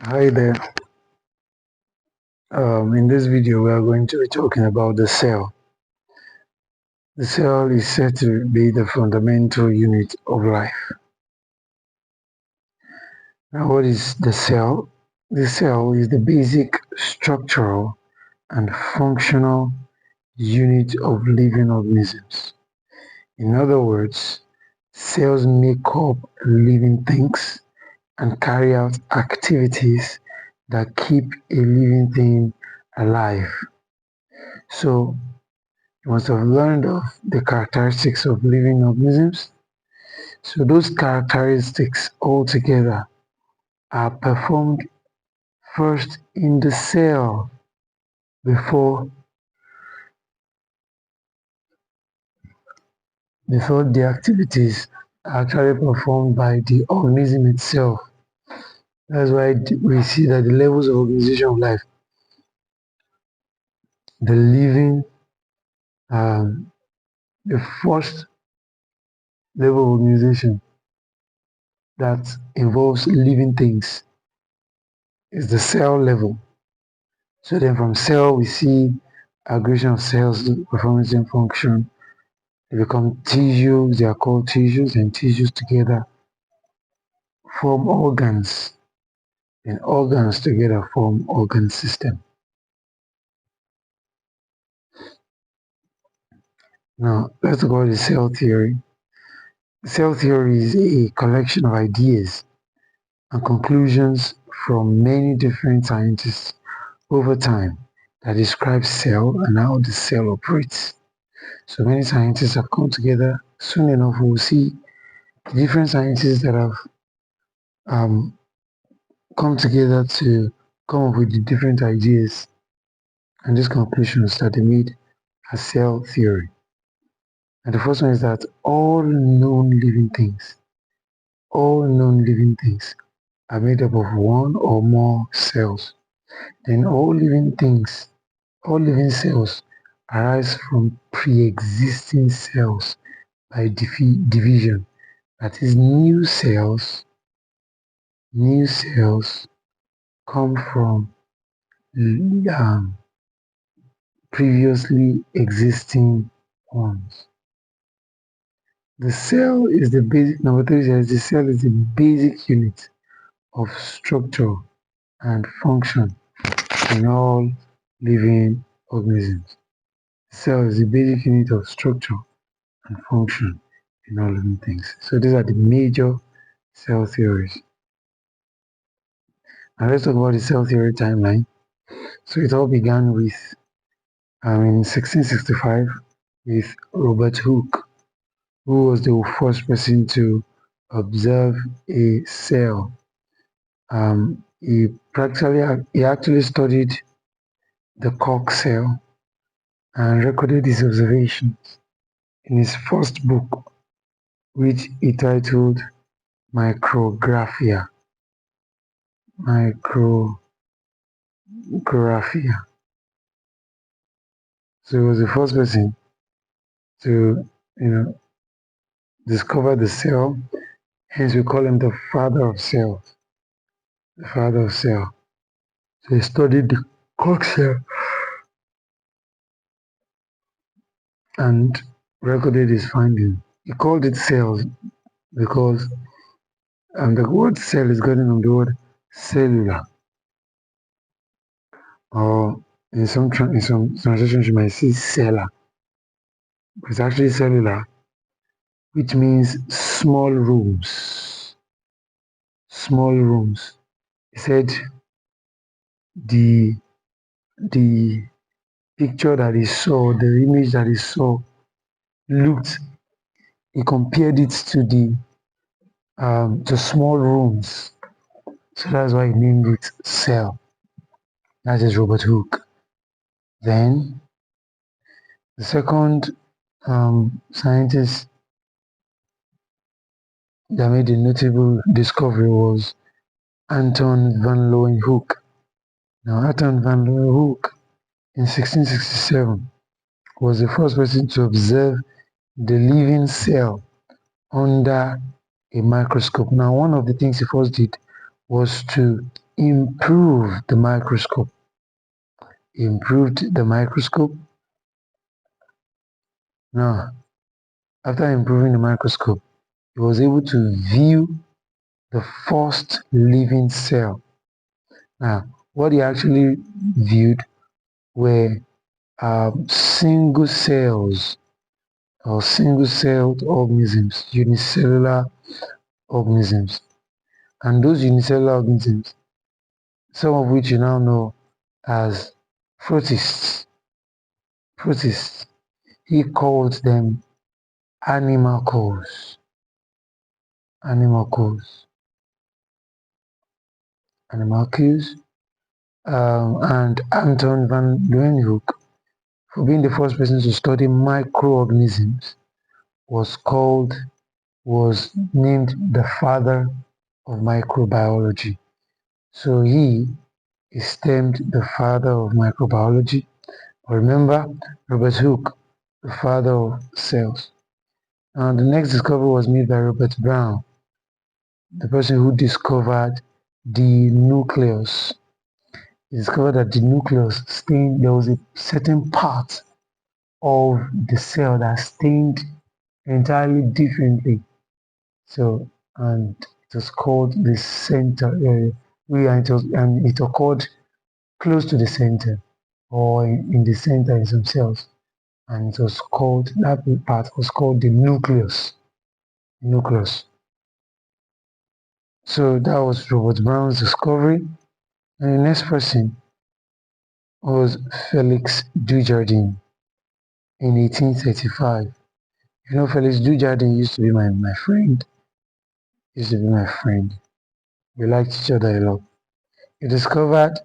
Hi there. In this video, we are going to be talking about the cell. The cell is said to be the fundamental unit of life. Now, what is the cell? The cell is the basic structural and functional unit of living organisms. In other words, cells make up living things and carry out activities that keep a living thing alive. So, you must have learned of the characteristics of living organisms. So those characteristics altogether are performed first in the cell before the activities are actually performed by the organism itself. That's why we see that the levels of organization of life, the living, um, the first level of organization that involves living things is the cell level. So then from cell, we see aggregation of cells performing and function. They become tissues, they are called tissues, and tissues together form organs, and organs together form organ system. Now, let's talk about the cell theory. Cell theory is a collection of ideas and conclusions from many different scientists over time that describe cell and how the cell operates. So many scientists have come together. Soon enough, we'll see different scientists that have um, come together to come up with the different ideas and these conclusions that they made as cell theory. And the first one is that all known living things are made up of one or more cells. Then all living cells arise from pre-existing cells by division. That is, new cells come from um, previously existing ones. The cell is the basic, number three says the cell is the basic unit of structure and function in all living organisms. The cell is the basic unit of structure and function in all living things. So these are the major cell theories. Now let's talk about the cell theory timeline. So it all began with in 1665 with Robert Hooke, who was the first person to observe a cell. He actually studied the cork cell and recorded his observations in his first book, which he titled Micrographia. Micrographia. So he was the first person to, discover the cell. Hence, we call him the father of cells. The father of cell. So he studied the cork cell and recorded his findings. He called it cells because the word cell is gotten from the word cellular, or in some translations you might see cellar, but it's actually cellular, which means small rooms. Small rooms. He said the the picture that he saw, the image that he saw, looked. He compared it to small rooms, so that's why he named it cell. That is Robert Hooke. Then the second scientist that made a notable discovery was Anton van Leeuwenhoek. Now, Anton van Leeuwenhoek in 1667 was the first person to observe the living cell under a microscope. Now, one of the things he first did was to improved the microscope. He improved the microscope. Now, after improving the microscope, he was able to view the first living cell. Now, what he actually viewed were single cells or single-celled organisms, unicellular organisms. And those unicellular organisms, some of which you now know as protists, he called them animalcules, animalcules, animalcules. And Anton van Leeuwenhoek, for being the first person to study microorganisms, was named the father of microbiology. So he is termed the father of microbiology. Remember, Robert Hooke, the father of cells. And the next discovery was made by Robert Brown, the person who discovered the nucleus. He discovered that the nucleus stained, there was a certain part of the cell that stained entirely differently. So, and it was called the center area. And it occurred close to the center or in the center in some cells. And it was called, that part was called the nucleus. Nucleus. So that was Robert Brown's discovery. And the next person was Felix Dujardin in 1835. You know, Felix Dujardin used to be my friend. Used to be my friend. We liked each other a lot. He discovered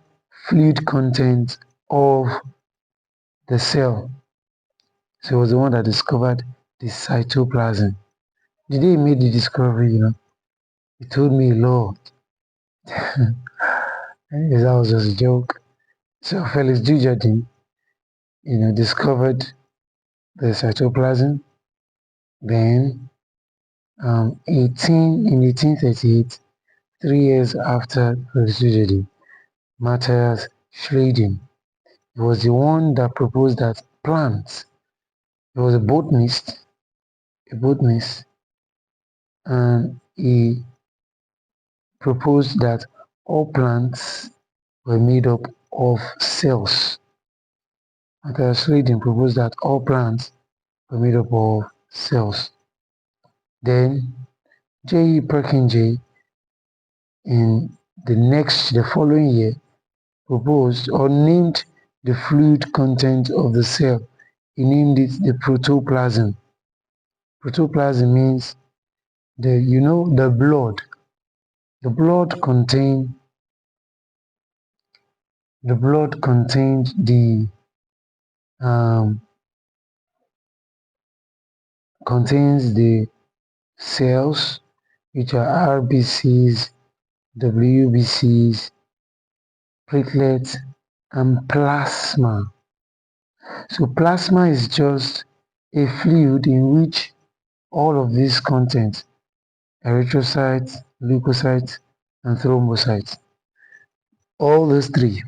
fluid content of the cell. So he was the one that discovered the cytoplasm. The day he made the discovery, he told me a lot. Anyways, that was just a joke. So Felix Dujardin, discovered the cytoplasm. Then, in 1838, 3 years after Felix Dujardin, Matthias Schleiden was the one that proposed that plants. He was a botanist, and he proposed that all plants were made up of cells. Matthias Schleiden proposed that all plants were made up of cells. Then J. E. Purkinje in the following year proposed or named the fluid content of the cell. He named it the protoplasm. Protoplasm means the blood. The blood contained the contains the cells, which are RBCs, WBCs, platelets, and plasma. So plasma is just a fluid in which all of these contents, erythrocytes, leukocytes, and thrombocytes, all those three,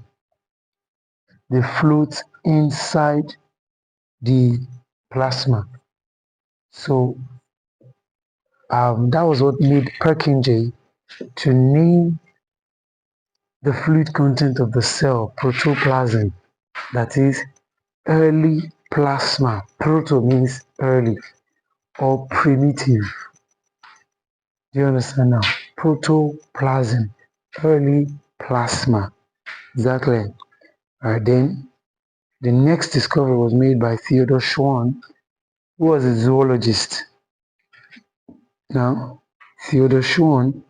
they float inside the plasma. So that was what made Purkinje to name the fluid content of the cell protoplasm, that is early plasma. Proto means early or primitive. Do you understand now? Protoplasm, early plasma. Exactly. Alright, then the next discovery was made by Theodore Schwann, who was a zoologist. Now, Theodore Schwann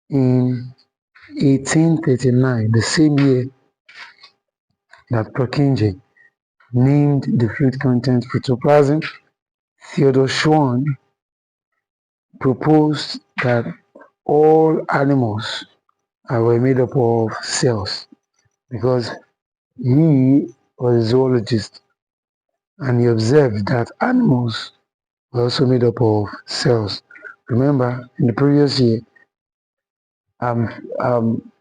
in 1839, the same year that Purkinje named the fluid content protoplasm, Theodore Schwann proposed that all animals were made up of cells because he was a zoologist and he observed that animals were also made up of cells. Remember, in the previous year, um, um,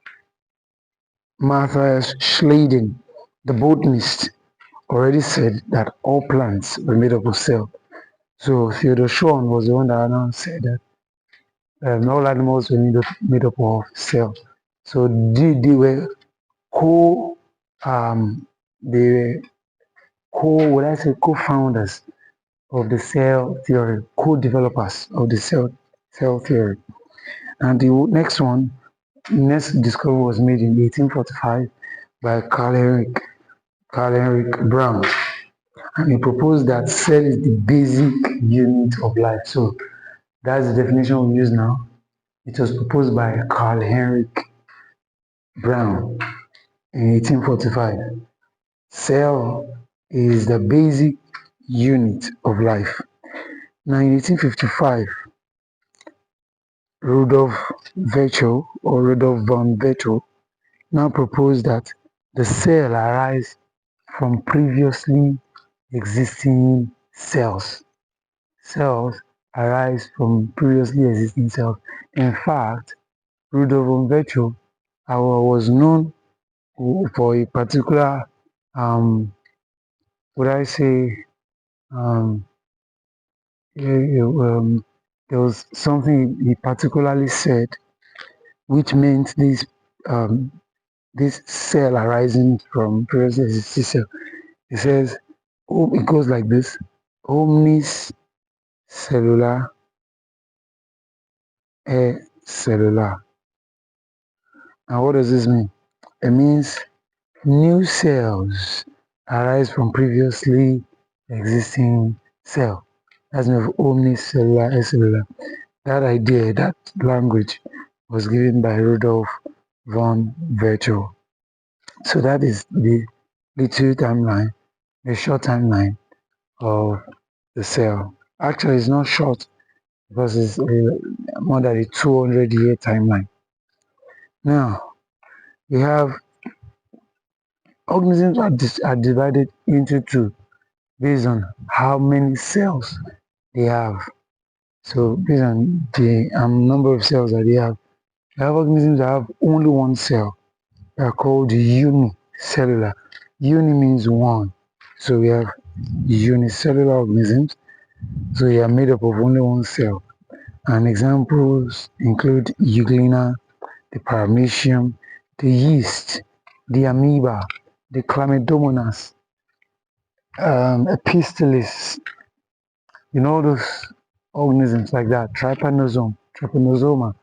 Matthias Schleiden, the botanist, already said that all plants were made up of cells. So Theodore Schwann was the one that now said that all animals were made up of cells. So they were co they were would I say co-founders of the cell theory, co-developers of the cell theory. And the next discovery was made in 1845 by Carl Henrik Brown, and he proposed that cell is the basic unit of life. So that's the definition we use now. It was proposed by Carl Henrik Brown in 1845. Cell is the basic unit of life. Now in 1855, Rudolf von Virchow now proposed that the cell arise from previously existing cells. Cells arise from previously existing cells. In fact, Rudolf von Virchow was known for a particular, would I say, um, there was something he particularly said, which meant this cell arising from previously existing cell. It says, oh, it goes like this: omnis cellula e cellular. And what does this mean? It means new cells arise from previously existing cell. That's the meaning of omnicellular acellular. That idea, that language was given by Rudolf von Virchow. So that is the little timeline, the short timeline of the cell. Actually, it's not short because it's more than a 200-year timeline. Now, we have organisms are divided into two based on how many cells they have. So based on the number of cells that they have, we have organisms that have only one cell. They are called unicellular. Uni means one. So we have unicellular organisms. So they are made up of only one cell. And examples include Euglena, the Paramecium, the yeast, the amoeba, the Chlamydomonas, Epistelis, those organisms like that, Trypanosoma,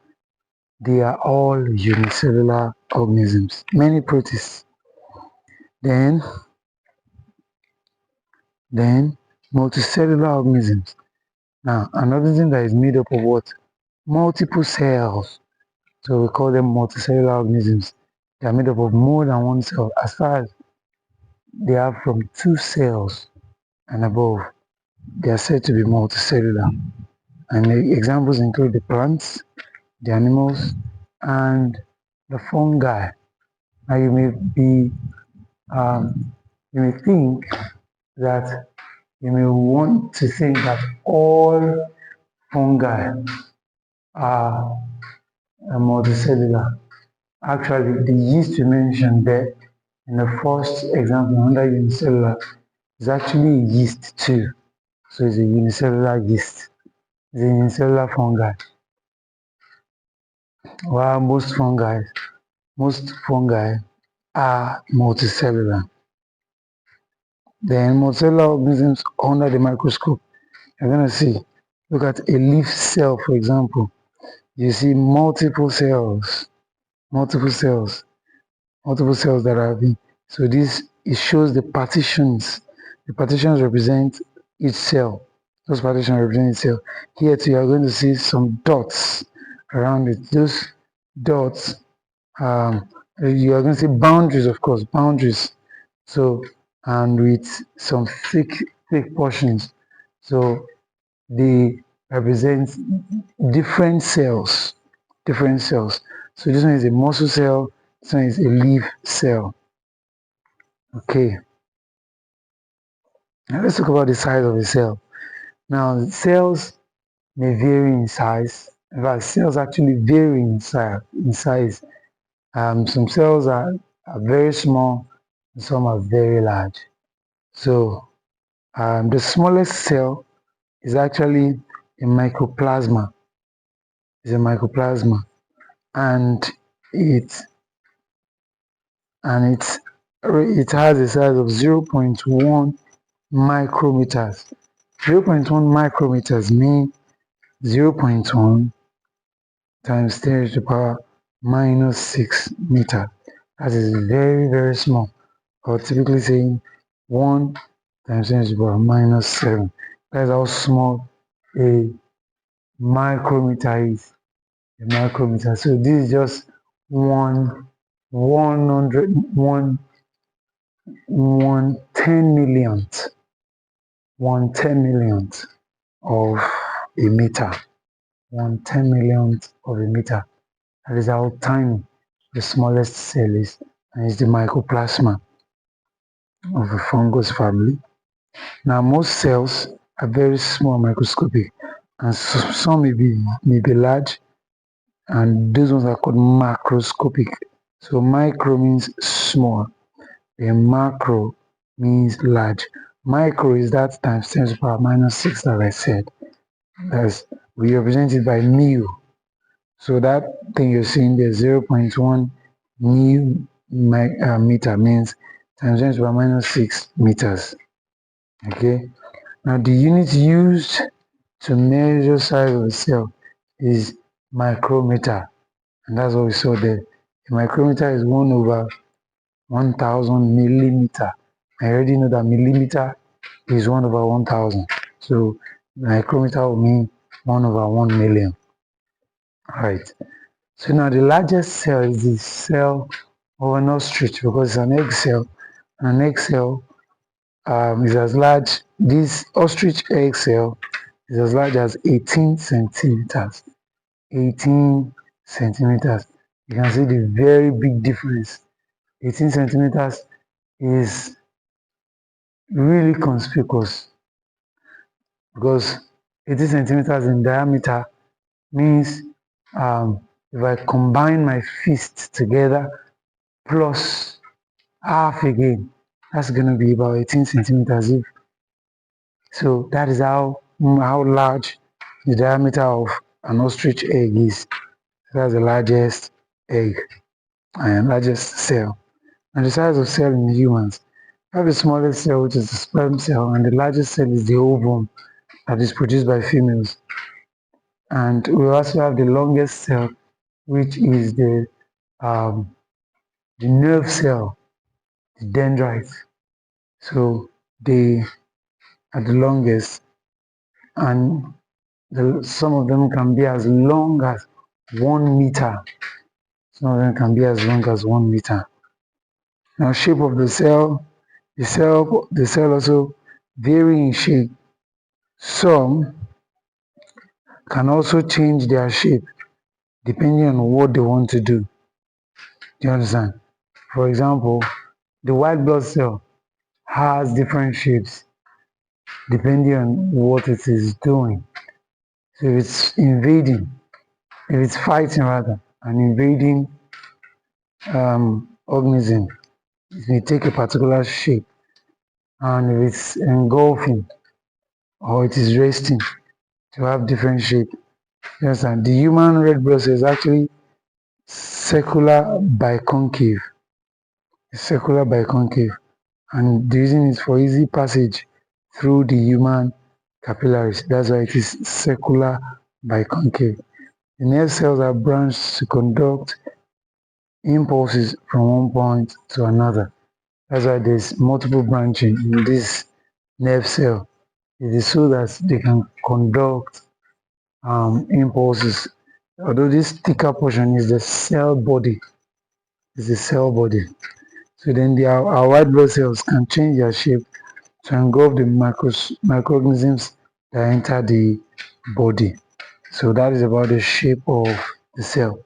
they are all unicellular organisms, many protists. Then multicellular organisms. Now, another thing that is made up of what? Multiple cells. So we call them multicellular organisms. They are made up of more than one cell. As far as they have from 2 cells and above, they are said to be multicellular. And the examples include the plants, the animals, and the fungi. Now you may think that you may want to think that all fungi are multicellular. Actually, the yeast you mentioned there in the first example under unicellular is actually a yeast too. So it's a unicellular yeast. It's a unicellular fungi. While most fungi are multicellular. Then multicellular organisms under the microscope, you're going to see, look at a leaf cell, for example. You see multiple cells that are having. So it shows the partitions. The partitions represent each cell. Those partitions represent each cell. Here too, you are going to see some dots around it. Those dots, you are going to see boundaries, of course, boundaries. So, and with some thick portions. So they represent different cells. So this one is a muscle cell, this one is a leaf cell. Okay. Now let's talk about the size of a cell. Now cells may vary in size. In fact, cells actually vary in size. Some cells are are very small and some are very large. So the smallest cell is actually a mycoplasma. Is a mycoplasma, and it and it has a size of 0.1 micrometers. 0.1 micrometers means 0.1 times 10 to the power minus 6 meter. That is very, very small. Or typically saying 1 times 10 to the power minus 7. That's how small a micrometer is. A micrometer. So this is just one 100 one 10 millionth, 1/10 millionth of a meter. 1/10 millionth of a meter. That is how tiny the smallest cell is, and it's the mycoplasma of the fungus family. Now, most cells are very small, microscopic, and some may be large, and those ones are called macroscopic. So, micro means small, and macro means large. Micro is that times 10 to the power minus 6 that I said. That's we represent it by mu. So that thing you're seeing there, 0.1 mu meter means times 10 to the power minus 6 meters. Okay. Now the unit used to measure size of a cell is micrometer, and that's what we saw there. A micrometer is 1/1000 millimeter. I already know that millimeter is 1/1000. So micrometer will mean 1/1 million. Right. So now the largest cell is the cell of an ostrich because it's an egg cell. An egg cell is as large, this ostrich egg cell is as large as 18 centimeters. 18 centimeters. You can see the very big difference. 18 centimeters is really conspicuous because 18 centimeters in diameter means if I combine my fists together plus half again, that's going to be about 18 centimeters. So that is how large the diameter of an ostrich egg is. That's the largest egg and largest cell. And the size of cell in humans. We have the smallest cell, which is the sperm cell, and the largest cell is the ovum that is produced by females. And we also have the longest cell, which is the nerve cell, the dendrites. So they are the longest, and some of them can be as long as 1 meter. Some of them can be as long as 1 meter. Now, shape of the cell also vary in shape. Some can also change their shape depending on what they want to do. Do you understand? For example, the white blood cell has different shapes depending on what it is doing. So if it's fighting rather, an invading organism, it may take a particular shape. And if it's engulfing or it is resting, to have different shape. Yes, and the human red blood cell is actually circular biconcave. It's circular biconcave, and the reason is for easy passage through the human capillaries. That's why it is circular biconcave. The nerve cells are branched to conduct impulses from one point to another. That's why there's multiple branching in this nerve cell. It is so that they can conduct impulses. Although this thicker portion is the cell body, So then our white blood cells can change their shape to engulf the microorganisms that enter the body. So that is about the shape of the cell.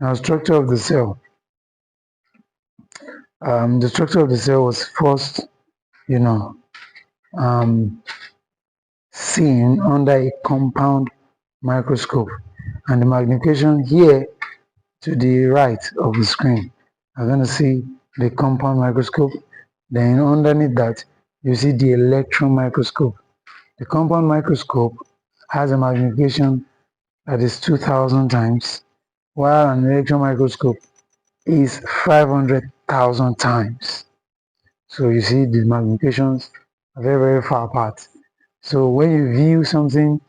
Now, structure of the cell. The structure of the cell was first, seen under a compound microscope, and the magnification here to the right of the screen. I'm going to see the compound microscope. Then underneath that, you see the electron microscope. The compound microscope has a magnification that is 2000 times, while an electron microscope is 500,000 times. So you see the magnifications are very, very far apart. So when you view something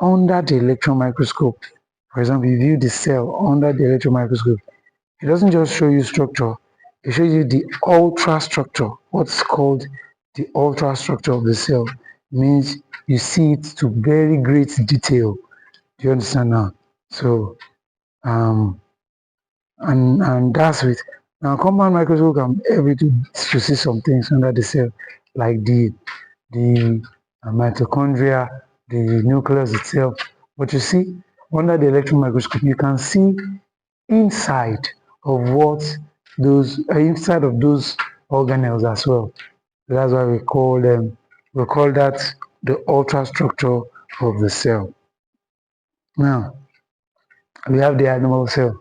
under the electron microscope, for example, you view the cell under the electron microscope, it doesn't just show you structure, it shows you the ultrastructure. What's called the ultrastructure of the cell means you see it to very great detail. Do you understand now? So, um, and that's it. Now, compound microscope can help you to see some things under the cell, like the mitochondria, the nucleus itself. But you see, under the electron microscope, you can see inside of what those inside of those organelles as well. That's why we call that the ultrastructure of the cell. Now we have the animal cell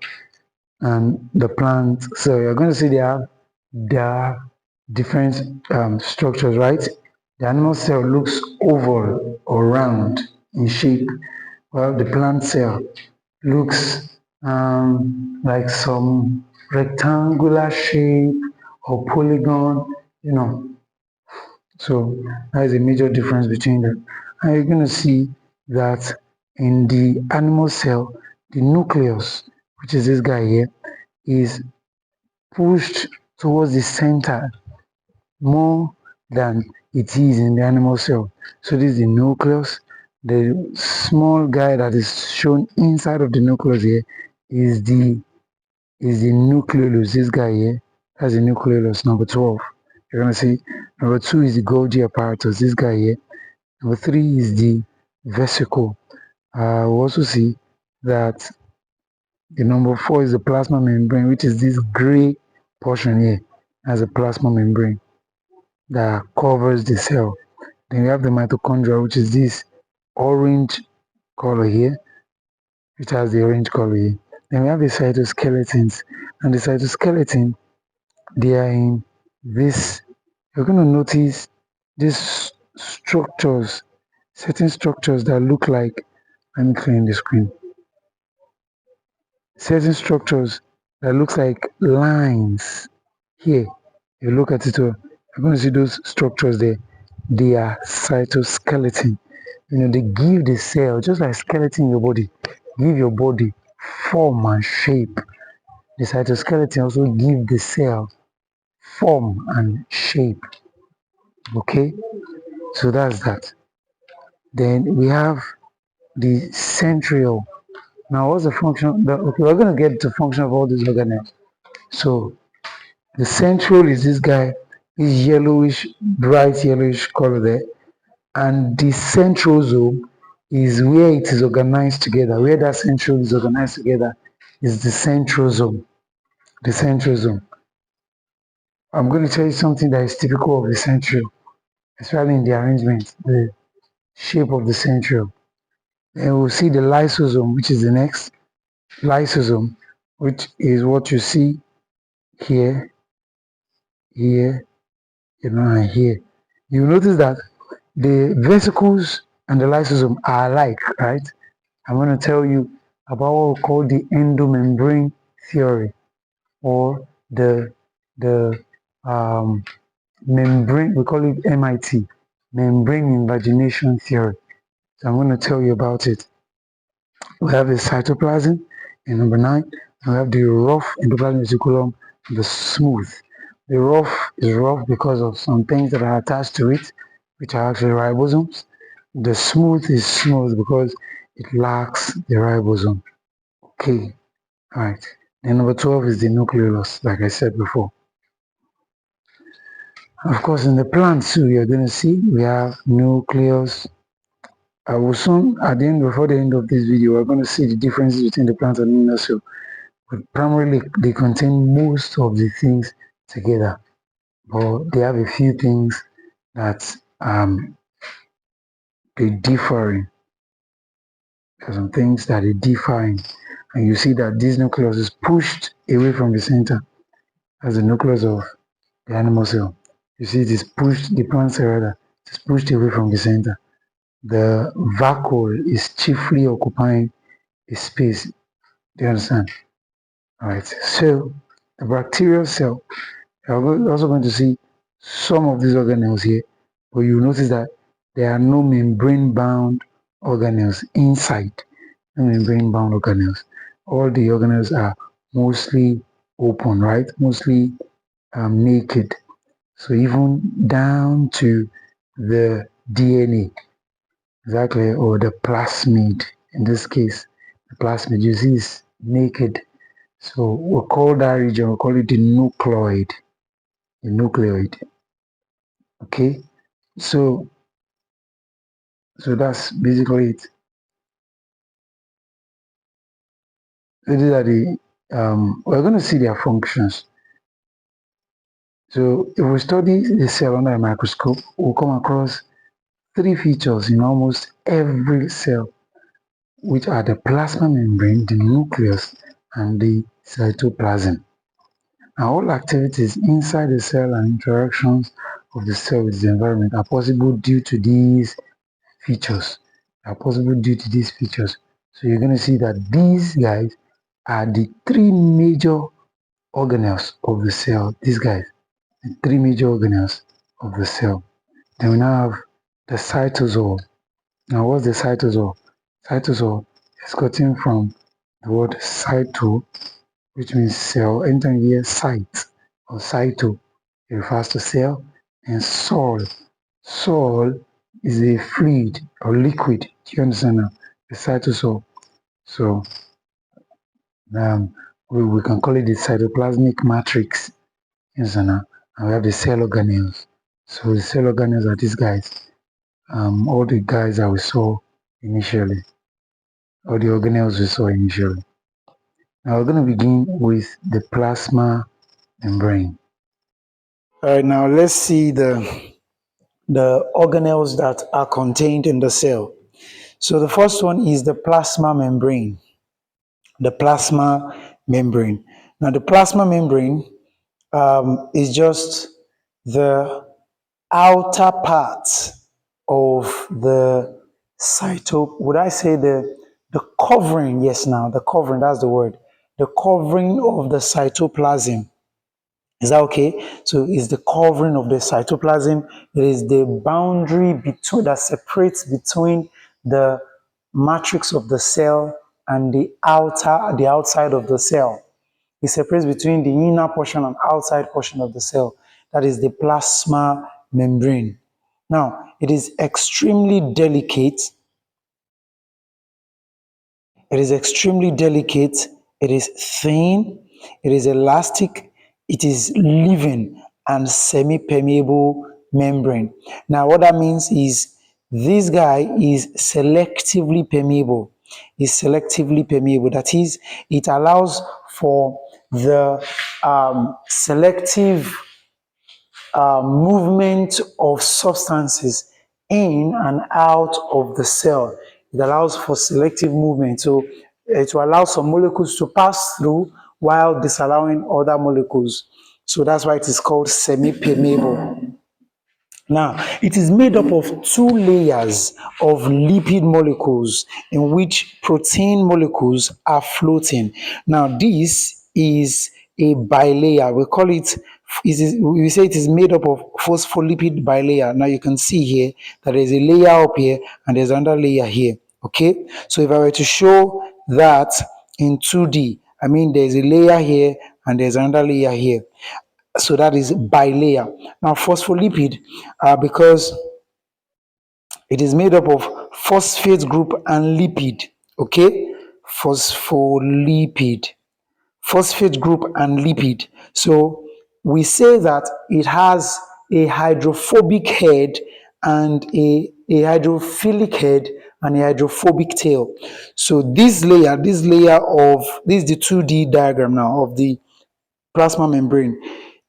and the plant cell. You're going to see there are different structures, right? The animal cell looks oval or round in shape, while the plant cell looks like some rectangular shape or polygon, you know. So that is a major difference between them. And you're going to see that in the animal cell, the nucleus, which is this guy here, is pushed towards the center more than it is in the animal cell. So this is the nucleus. The small guy that is shown inside of the nucleus here is the nucleolus. This guy here has the nucleolus, number 12. You're gonna see number 2 is the Golgi apparatus. This guy here. Number 3 is the vesicle. We also see that the number 4 is the plasma membrane, which is this gray portion here as a plasma membrane that covers the cell. Then we have the mitochondria, which is this orange color here, which has the orange color here. Then we have the cytoskeletons, and the cytoskeleton, they are in this. You're going to notice these structures, certain structures that look like, let me clean the screen, certain structures that looks like lines here. You look at it, you're going to see those structures there. They are cytoskeleton. They give the cell, just like skeleton in your body, give your body form and shape. The cytoskeleton also give the cell form and shape. Okay, so that's that. Then we have the centriole. Now, what's the function? Okay, we're going to get the function of all these organelles. So the centriole is this guy, this yellowish, bright yellowish color there, and the centrosome is where it is organized together. Where that centriole is organized together is the centrosome. The centrosome. I'm going to tell you something that is typical of the centriole, especially in the arrangement, the shape of the centriole. Then we'll see the lysosome, which is the next lysosome, which is what you see here, here, and here. You notice that the vesicles and the lysosome are alike, right? I'm going to tell you about what we call the endomembrane theory, or the membrane, we call it MIT, membrane invagination theory. So I'm going to tell you about it. We have the cytoplasm in number 9, and we have the rough endoplasmic reticulum, the smooth. The rough is rough because of some things that are attached to it, which are actually ribosomes. The smooth is smooth because it lacks the ribosome. Okay, all right. Then number 12 is the nucleolus, like I said before. Of course, in the plant too, you're going to see we have nucleus. I will soon, before the end of this video, we're going to see the differences between the plant and animal cell. But primarily, they contain most of the things together, but they have a few things that they differ in. There's some things that they differ in, and you see that this nucleus is pushed away from the center. That's the nucleus of the animal cell. You see, it is pushed, the plant cell rather, it is pushed away from the center. The vacuole is chiefly occupying a space. Do you understand? All right. So the bacterial cell, you're also going to see some of these organelles here, but you notice that there are no membrane-bound organelles inside. No membrane-bound organelles. All the organelles are mostly open, right? Mostly naked. So even down to the DNA, exactly, or the plasmid. In this case, the plasmid you see is naked. So we'll call that region, we'll call it the nucleoid. The nucleoid. Okay. So that's basically it. So these are the we're going to see their functions. So if we study the cell under a microscope, we'll come across three features in almost every cell, which are the plasma membrane, the nucleus, and the cytoplasm. Now, all activities inside the cell and interactions of the cell with the environment are possible due to these features. So you're going to see that these guys are the three major organelles of the cell. These guys, the three major organelles of the cell. Then we now have the cytosol. Now, what's the cytosol? Cytosol is gotten from the word cyto, which means cell. Anytime you hear site or cyto, it refers to cell. And sol. Sol is a fluid or liquid. Do you understand now? The cytosol. So we can call it the cytoplasmic matrix. You understand now? And we have the cell organelles. So the cell organelles are these guys. All the guys that we saw initially. All the organelles we saw initially. Now we're going to begin with the plasma membrane. All right, now let's see the organelles that are contained in the cell. So the first one is the plasma membrane. The plasma membrane. Now the plasma membrane is just the outer part of the would I say the covering? Yes, now the covering, that's the word. The covering of the cytoplasm. Is that okay? So it's the covering of the cytoplasm. It is the boundary between that separates between the matrix of the cell and the outside of the cell. It separates between the inner portion and outside portion of the cell. That is the plasma membrane. Now, it is extremely delicate. It is extremely delicate. It is thin. It is elastic. It is living and semi-permeable membrane. Now, what that means is this guy is selectively permeable. Is selectively permeable. That is, it allows for the selective movement of substances in and out of the cell. It allows for selective movement. So it will allow some molecules to pass through while disallowing other molecules. So that's why it is called semi-permeable. Now, it is made up of two layers of lipid molecules in which protein molecules are floating. Now, this is a bilayer. We say it is made up of phospholipid bilayer. Now, you can see here that there's a layer up here and there's another layer here. Okay, so if I were to show that in 2D, I mean, there's a layer here and there's another layer here. So that is bilayer. Now, phospholipid, because it is made up of phosphate group and lipid. Okay, phospholipid, phosphate group and lipid. So we say that it has a hydrophobic head and a hydrophilic head and a hydrophobic tail. So this is the 2D diagram now of the plasma membrane.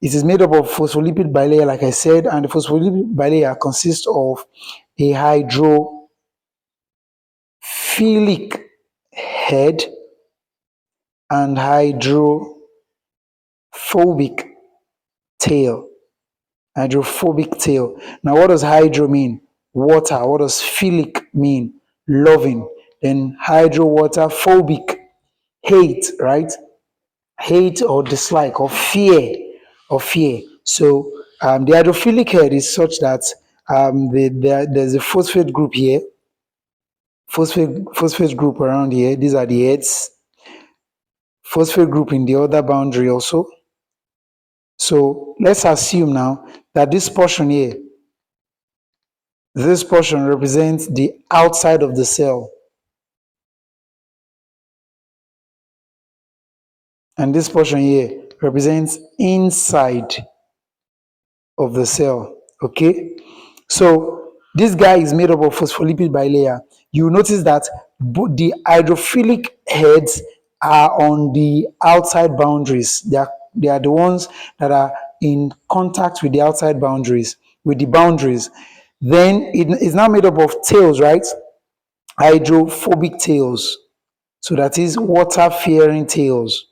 It is made up of phospholipid bilayer, like I said, and the phospholipid bilayer consists of a hydrophilic head and hydrophobic tail. Hydrophobic tail. Now, what does hydro mean? Water. What does philic mean? Loving. Then hydro water phobic, hate, right? Hate or dislike or fear. So the hydrophilic head is such that there's a phosphate group here, phosphate group around here. These are the heads. Phosphate group in the other boundary also. So let's assume now that this portion represents the outside of the cell, and this portion here represents inside of the cell. Okay, so this guy is made up of phospholipid bilayer. You notice that the hydrophilic heads are on the outside boundaries. They are the ones that are in contact with the outside boundaries, with the boundaries. Then it is now made up of tails, right? Hydrophobic tails. So that is water fearing tails.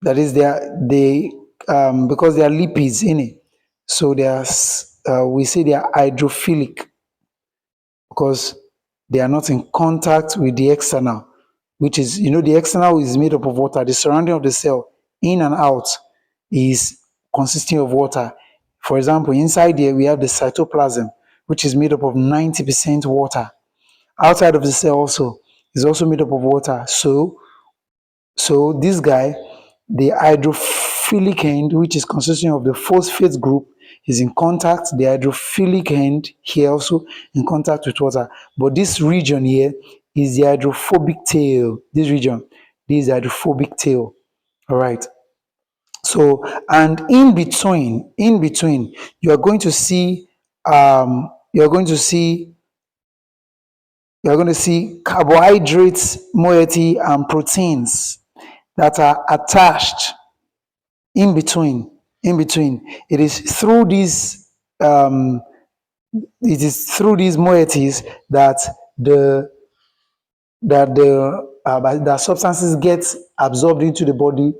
That is because they are lipids in it. So we say they are hydrophilic because they are not in contact with the external, which is, the external is made up of water. The surrounding of the cell, in and out, is consisting of water. For example, inside there we have the cytoplasm, which is made up of 90% water. Outside of the cell also is also made up of water. So this guy, the hydrophilic end, which is consisting of the phosphate group, is in contact. The hydrophilic end here also in contact with water. But this region here is the hydrophobic tail. This region, this is the hydrophobic tail. All right. So, and in between, you're going to see carbohydrates, moiety, and proteins that are attached in between. Um, it is through these moieties that the that substances get absorbed into the body,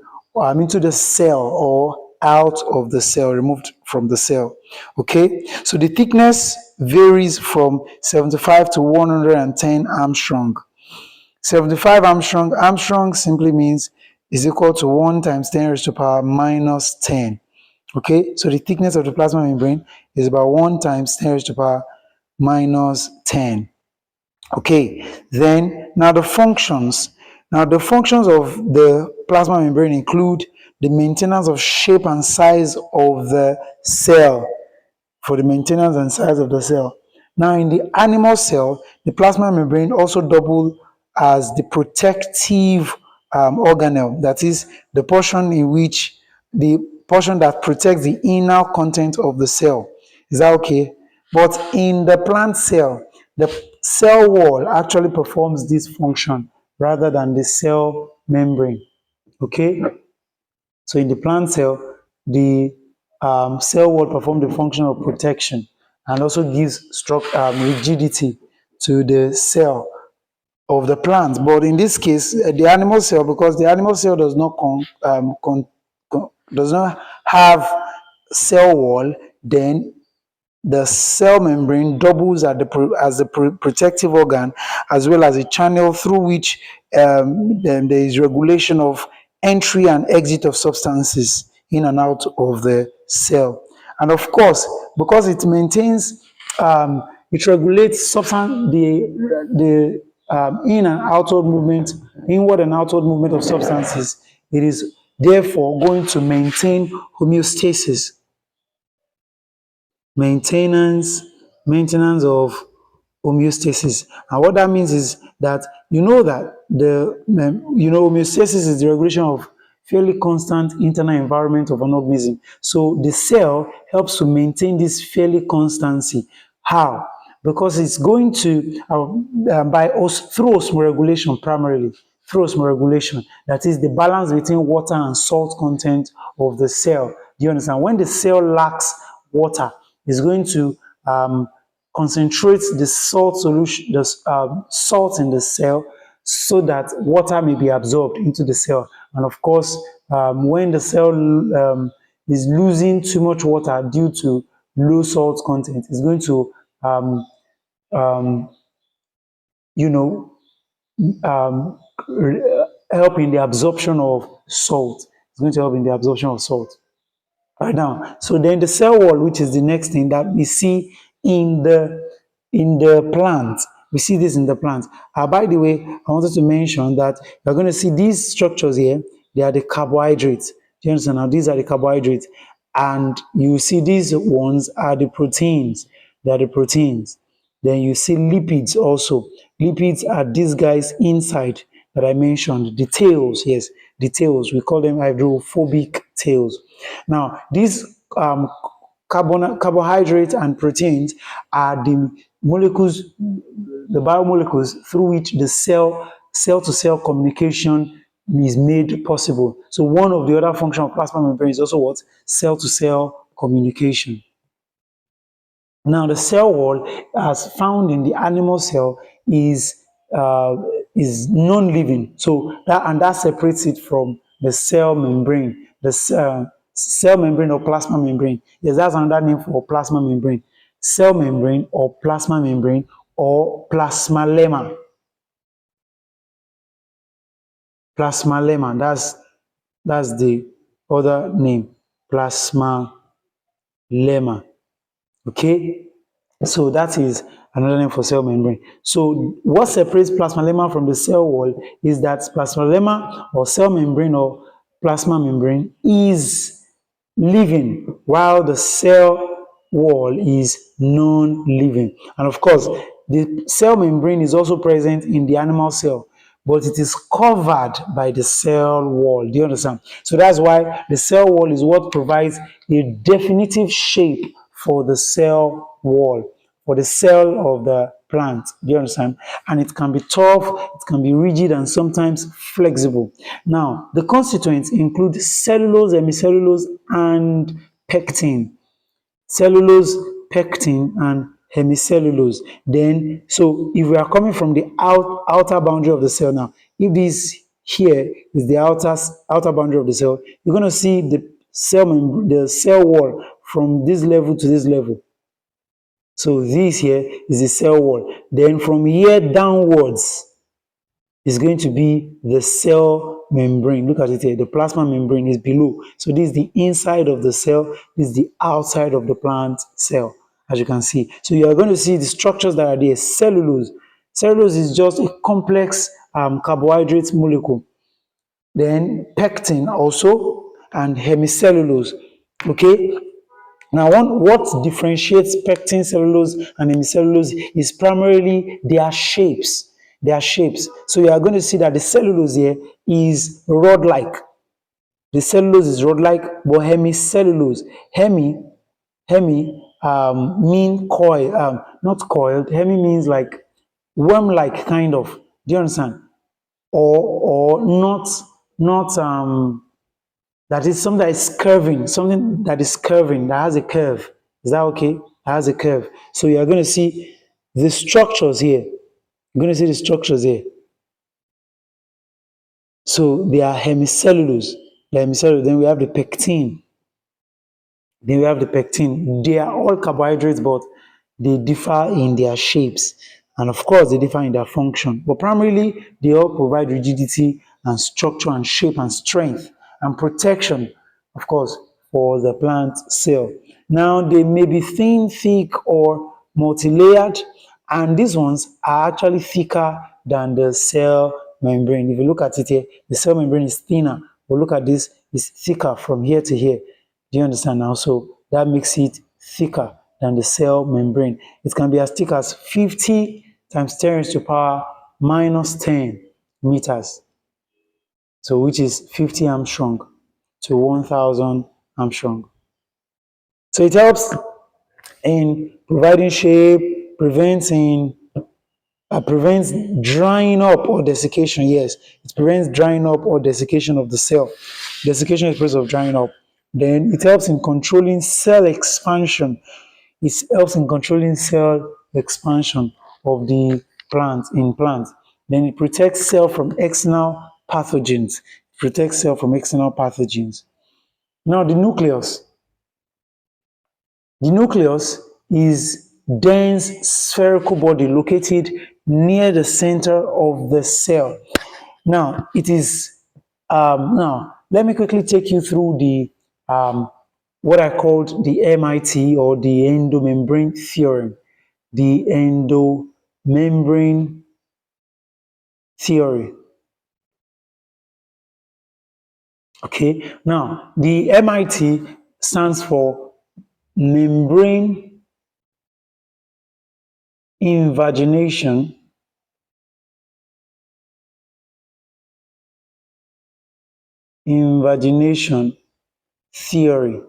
into the cell, or out of the cell, removed from the cell. Okay, so the thickness varies from 75 to 110 Armstrong. 75 Armstrong. Armstrong simply means is equal to 1 times 10 raised to power minus 10. Okay, so the thickness of the plasma membrane is about 1 times 10 raised to power minus 10. Okay, then now the functions. Now the functions of the plasma membrane include the maintenance of shape and size of the cell, for the maintenance and size of the cell. Now, in the animal cell, the plasma membrane also double as the protective organelle. That is the portion that protects the inner content of the cell. Is that okay? But in the plant cell, the cell wall actually performs this function rather than the cell membrane. Okay? So in the plant cell, the cell wall performs the function of protection and also gives rigidity to the cell of the plant. But in this case, the animal cell, because the animal cell does not have cell wall, then the cell membrane doubles as the protective organ, as well as a channel through which then there is regulation of entry and exit of substances in and out of the cell. And of course, because it regulates substance, the inward and outward movement of substances. It is therefore going to maintain homeostasis, maintenance of homeostasis. And what that means is that homeostasis is the regulation of fairly constant internal environment of an organism. So the cell helps to maintain this fairly constancy. How? Because it's going to through osmoregulation, primarily through osmoregulation. That is the balance between water and salt content of the cell. Do you understand? When the cell lacks water, it's going to concentrate the salt salt in the cell so that water may be absorbed into the cell. And of course, when the cell is losing too much water due to low salt content, it's going to um, um, you know um, help in the absorption of salt. It's going to help in the absorption of salt. Right now, so then the cell wall, which is the next thing that we see in the plant, we see this in the plant. By the way, I wanted to mention that you're going to see these structures here. They are the carbohydrates. Do you understand? Now these are the carbohydrates, and you see these ones are the proteins. They are the proteins. Then you see lipids also. Lipids are these guys inside that I mentioned, the tails, yes, the tails. We call them hydrophobic tails. Now, these carbohydrates and proteins are the molecules, the biomolecules through which the cell-to-cell communication is made possible. So one of the other functions of plasma membrane is also what? Cell-to-cell communication. Now, the cell wall, as found in the animal cell, uh, is non-living. So that separates it from the cell membrane, the cell membrane or plasma membrane. Yes, that's another name for plasma membrane. Cell membrane or plasma membrane or plasmalemma. Plasmalemma. That's the other name. Plasmalemma. Okay. So that is another name for cell membrane. So what separates plasmalemma from the cell wall is that plasmalemma or cell membrane or plasma membrane is living while the cell wall is non-living. And of course, the cell membrane is also present in the animal cell, but it is covered by the cell wall. Do you understand? So that's why the cell wall is what provides a definitive shape for the cell wall, for the cell of the plant. Do you understand? And it can be tough, it can be rigid, and sometimes flexible. Now, the constituents include cellulose, hemicellulose, and pectin. Cellulose, pectin, and hemicellulose. Then, so if we are coming from the outer boundary of the cell now, if this here is the outer boundary of the cell, you're going to see the cell wall from this level to this level. So this here is the cell wall. Then from here downwards is going to be the cell membrane. Look at it here. The plasma membrane is below. So this is the inside of the cell. This is the outside of the plant cell, as you can see. So you are going to see the structures that are there. Cellulose. Cellulose is just a complex carbohydrate molecule. Then pectin also, and hemicellulose. Okay. Now, what differentiates pectin, cellulose, and hemicellulose is primarily their shapes. Their shapes. So you are going to see that the cellulose here is rod-like. The cellulose is rod-like, but hemicellulose, mean coil, not coiled. Hemi means like worm-like kind of. Do you understand? Or not that is something that is curving, something that is curving, that has a curve. Is that okay? That has a curve. So you are going to see the structures here. You're going to see the structures here. So they are hemicellulose. Then we have the pectin. Then we have the pectin. They are all carbohydrates, but they differ in their shapes. And of course, they differ in their function. But primarily, they all provide rigidity and structure and shape and strength and protection, of course, for the plant cell. Now, they may be thin, thick, or multi-layered, and these ones are actually thicker than the cell membrane. If you look at it here, the cell membrane is thinner, but look at this, it's thicker from here to here. Do you understand now? So that makes it thicker than the cell membrane. It can be as thick as 50 times 10 raised to the power minus 10 meters. So which is 50 Armstrong to 1000 Armstrong. So it helps in providing shape, prevents drying up or desiccation. Yes, it prevents drying up or desiccation of the cell. Desiccation is the process of drying up. Then it helps in controlling cell expansion. It helps in controlling cell expansion of the plant. Then it protects cell from external pathogens. Protects cell from external pathogens. Now the nucleus. The nucleus is dense spherical body located near the center of the cell. Now it is now let me quickly take you through the what I called the MIT or the endomembrane theorem. The endomembrane theory. Okay, now the MIT stands for membrane invagination theory.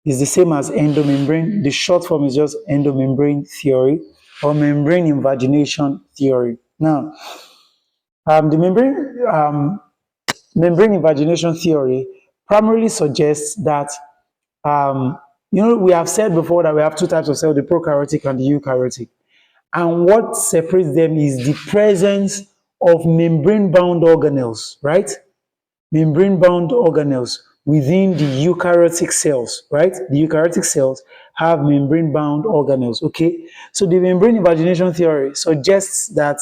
Is the same as endomembrane. The short form is just endomembrane theory or membrane invagination theory. Now, the membrane invagination theory primarily suggests that we have said before that we have two types of cells, the prokaryotic and the eukaryotic. And what separates them is the presence of membrane-bound organelles, right? Membrane-bound organelles within the eukaryotic cells, right? The eukaryotic cells have membrane-bound organelles, okay? So the membrane invagination theory suggests that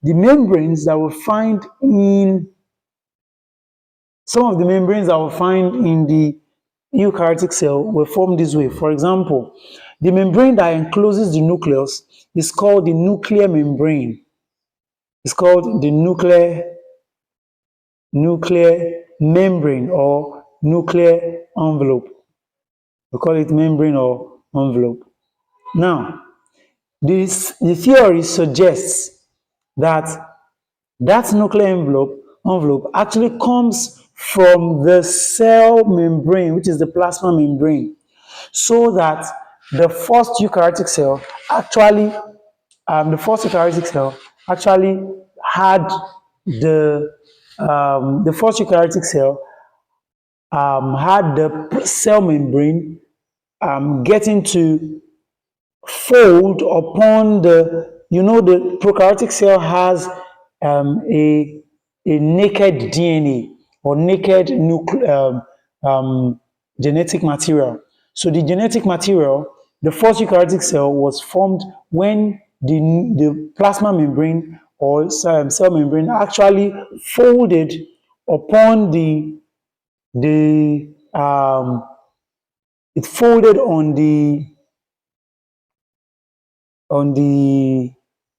the membranes that we find in some of the membranes that we find in the eukaryotic cell were formed this way. For example, the membrane that encloses the nucleus is called the nuclear membrane. It's called the nuclear membrane or nuclear envelope. We call it membrane or envelope. Now, the theory suggests that that nuclear envelope actually comes from the cell membrane, which is the plasma membrane, so that the first eukaryotic cell actually had the first eukaryotic cell had the cell membrane getting to fold upon the prokaryotic cell has a naked DNA or naked genetic material. So the genetic material, the first eukaryotic cell was formed when the plasma membrane or cell membrane actually folded upon the it folded on the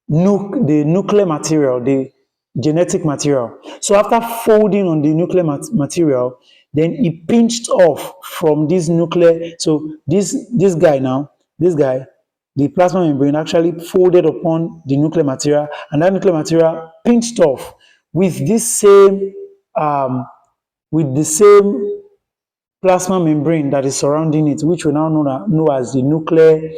nuclear material, the genetic material. So after folding on the nuclear material, then it pinched off from this nuclear. So this guy, the plasma membrane actually folded upon the nuclear material, and that nuclear material pinched off with this same with the same plasma membrane that is surrounding it, which we now know as the nuclear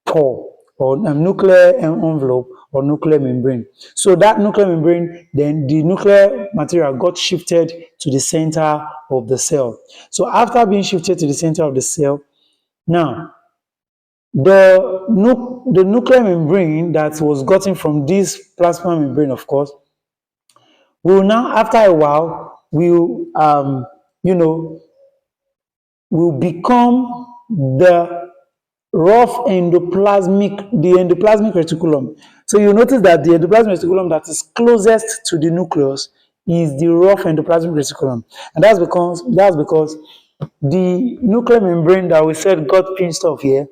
pore or nuclear envelope or nuclear membrane. So that nuclear membrane, then the nuclear material got shifted to the center of the cell. So after being shifted to the center of the cell, now the nuclear membrane that was gotten from this plasma membrane, of course, will now after a while will become the the endoplasmic reticulum. So you notice that the endoplasmic reticulum that is closest to the nucleus is the rough endoplasmic reticulum, and that's because the nuclear membrane that we said got pinched off here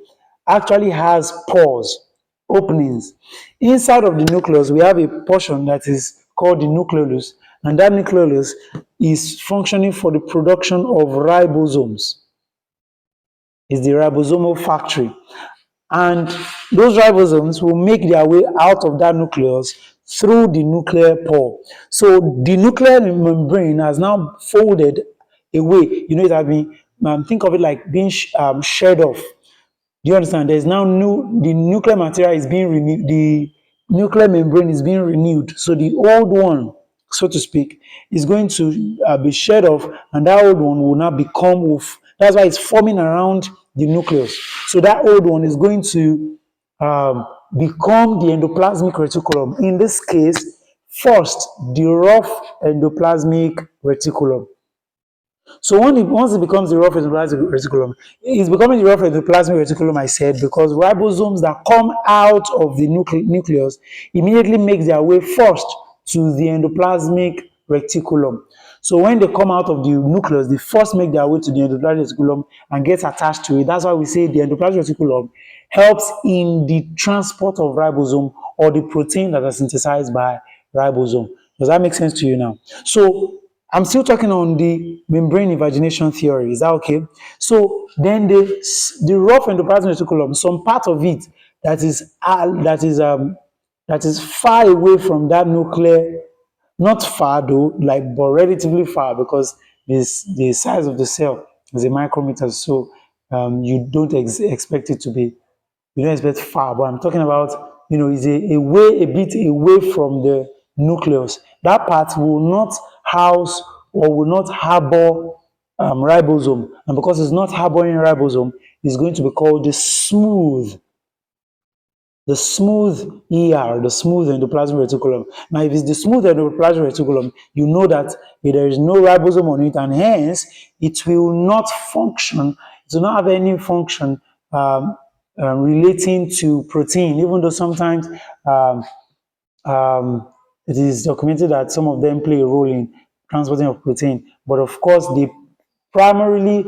actually has pores, openings. Inside of the nucleus, we have a portion that is called the nucleolus, and that nucleolus is functioning for the production of ribosomes. Is the ribosomal factory. And those ribosomes will make their way out of that nucleus through the nuclear pore. So the nuclear membrane has now folded away. You know, it has been, think of it like being shed off. Do you understand? There's now the nuclear material is being renewed, the nuclear membrane is being renewed. So the old one, so to speak, is going to be shed off, and that old one will now become, that's why it's forming around the nucleus. So that old one is going to become the endoplasmic reticulum. In this case, first, the rough endoplasmic reticulum. So once it becomes the rough endoplasmic reticulum, it's becoming the rough endoplasmic reticulum, I said, because ribosomes that come out of the nucleus immediately make their way first to the endoplasmic reticulum. So when they come out of the nucleus, they first make their way to the endoplasmic reticulum and get attached to it. That's why we say the endoplasmic reticulum helps in the transport of ribosome or the protein that are synthesized by ribosome. Does that make sense to you now? So I'm still talking on the membrane invagination theory. Is that okay? So then the rough endoplasmic reticulum, some part of it that is far away from that nuclear, not far though, like but relatively far because the size of the cell is a micrometer, so you don't expect it to be, you don't expect far, but I'm talking about, is a bit away from the nucleus. That part will not house or will not harbor ribosome, and because it's not harboring ribosome, it's going to be called the smooth ER, the smooth endoplasmic reticulum. Now, if it's the smooth endoplasmic reticulum, you know that there is no ribosome on it, and hence it will not function. It will not have any function relating to protein, even though sometimes um, it is documented that some of them play a role in transporting of protein. But of course, they primarily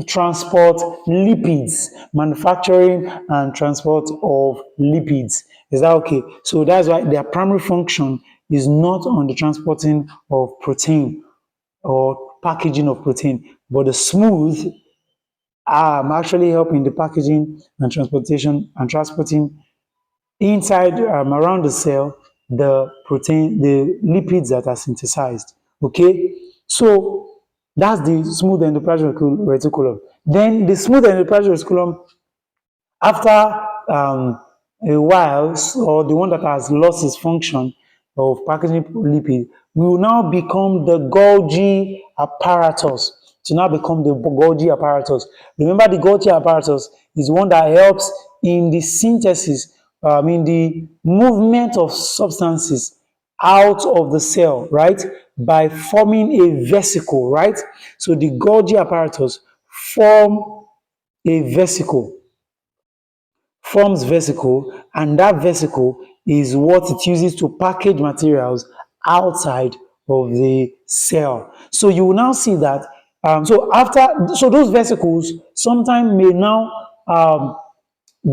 transport lipids, manufacturing and transport of lipids. Is that okay? So that's why their primary function is not on the transporting of protein or packaging of protein, but the smooth actually help in the packaging and transportation and transporting inside around the cell the protein, the lipids that are synthesized. Okay, so that's the smooth endoplasmic reticulum. Then the smooth endoplasmic reticulum, after a while, or the one that has lost its function of packaging lipid, will now become the Golgi apparatus. To now become the Golgi apparatus. Remember, the Golgi apparatus is one that helps in the synthesis, in the movement of substances out of the cell, right? By forming a vesicle, right? So the Golgi apparatus form a vesicle forms vesicle, and that vesicle is what it uses to package materials outside of the cell. So you will now see that so those vesicles sometimes may now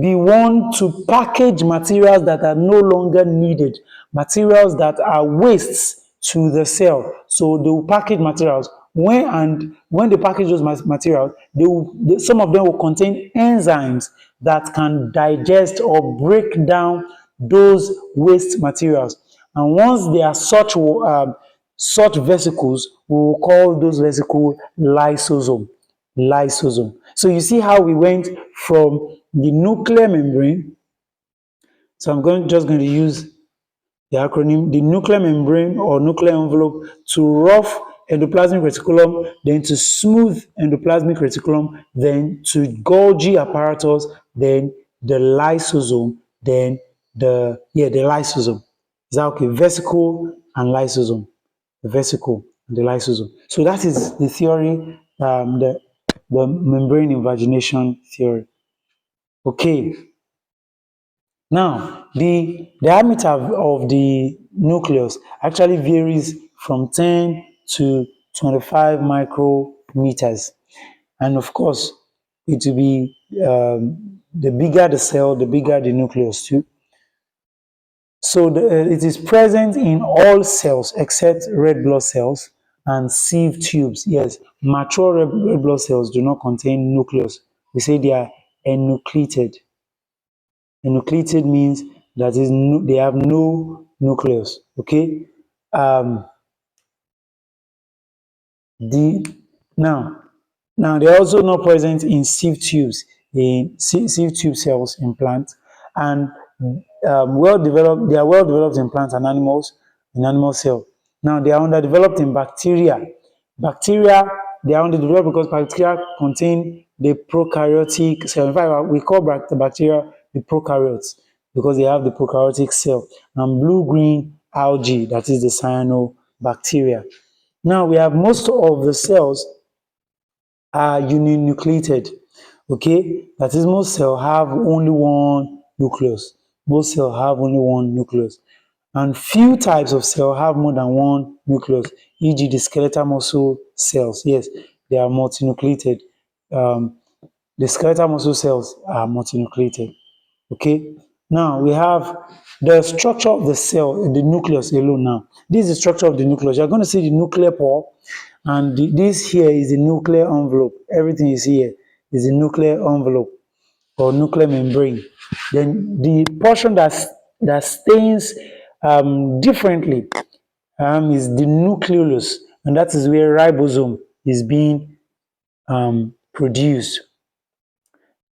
be one to package materials that are no longer needed, materials that are wastes to the cell. So they will package materials. When they package those materials, some of them will contain enzymes that can digest or break down those waste materials. And once they are such vesicles, we will call those vesicles lysosome. So you see how we went from the nuclear membrane. So just going to use the acronym, the nuclear membrane or nuclear envelope, to rough endoplasmic reticulum, then to smooth endoplasmic reticulum, then to Golgi apparatus, then the lysosome, then the lysosome. Is that okay? Vesicle and lysosome. The vesicle and the lysosome. So that is the theory, the membrane invagination theory. Okay. Now, the diameter of the nucleus actually varies from 10 to 25 micrometers. And of course, it will be the bigger the cell, the bigger the nucleus too. So it is present in all cells except red blood cells and sieve tubes. Yes, mature red blood cells do not contain nucleus. We say they are enucleated. Enucleated means that is they have no nucleus. Okay. Um, the now now they're also not present in sieve tubes, in sieve tube cells in plants, and well developed. They are well developed in plants and animals, in animal cell. Now they are underdeveloped in bacteria. Bacteria, they are underdeveloped because bacteria contain the prokaryotic cell. In fact, we call the bacteria the prokaryotes because they have the prokaryotic cell. And blue-green algae, that is the cyanobacteria. Now we have most of the cells are uninucleated. Okay, that is, most cells have only one nucleus. Most cells have only one nucleus. And few types of cell have more than one nucleus, e.g. the skeletal muscle cells. Yes, they are multinucleated. Um, the skeletal muscle cells are multinucleated. Okay, now we have the structure of the cell, the nucleus alone. Now this is the structure of the nucleus. You're going to see the nuclear pore, and this here is the nuclear envelope. Everything you see here is the nuclear envelope or nuclear membrane. Then the portion that stains differently is the nucleolus, and that is where ribosome is being produced.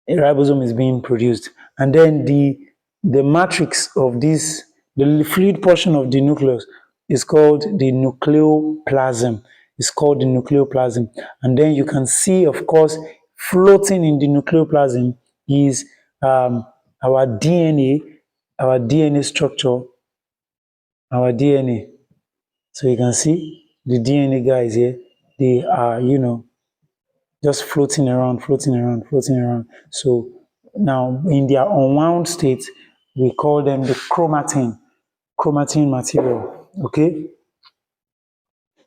A ribosome is being produced, and then the matrix of this, the fluid portion of the nucleus, is called the nucleoplasm. It's called the nucleoplasm. And then you can see, of course, floating in the nucleoplasm is our DNA, our DNA structure, our DNA. So you can see the DNA guys here, they are, just floating around, floating around, floating around. So now in their unwound state, we call them the chromatin material. Okay.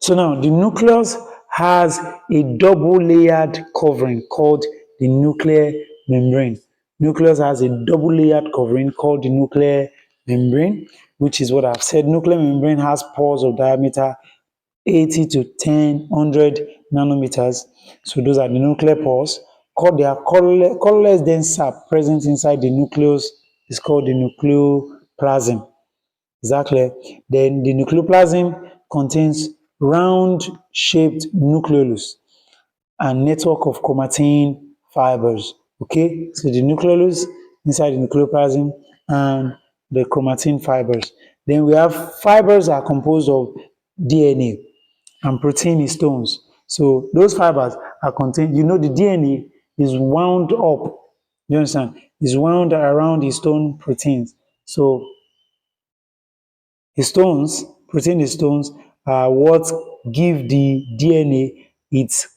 So now the nucleus has a double layered covering called the nuclear membrane. Nucleus has a double layered covering called the nuclear membrane, which is what I've said. Nuclear membrane has pores of diameter 80 to 100 nanometers. So those are the nuclear pores. They are colorless dense sap present inside the nucleus is called the nucleoplasm. Exactly. Then the nucleoplasm contains round-shaped nucleolus and network of chromatin fibers. Okay, so the nucleolus inside the nucleoplasm and the chromatin fibers. Then we have fibers are composed of DNA and protein histones. So those fibers are contained. The DNA is wound up. You understand? Is wound around histone proteins. So histones, protein histones, are what give the DNA its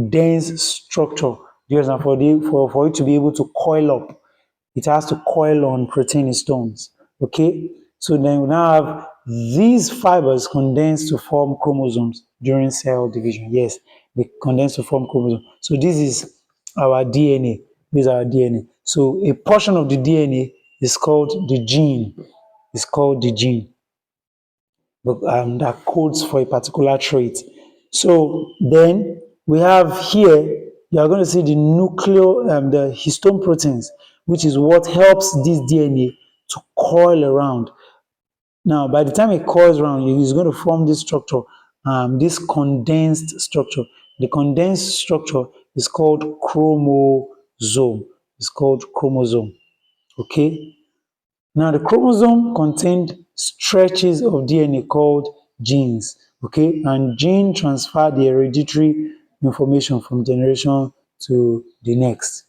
dense structure. You understand? For it to be able to coil up, it has to coil on protein histones. Okay? So then we now have these fibers condensed to form chromosomes during cell division. Yes, they condense to form chromosomes. So this is our DNA. This is our DNA. So a portion of the DNA is called the gene. It's called the gene that codes for a particular trait. So then we have here, you are going to see the histone proteins, which is what helps this DNA to coil around. Now, by the time it coils around, it's going to form this structure, this condensed structure. The condensed structure is called chromosome. It's called chromosome. Okay. Now, the chromosome contained stretches of DNA called genes, okay? And gene transfer the hereditary information from generation to the next,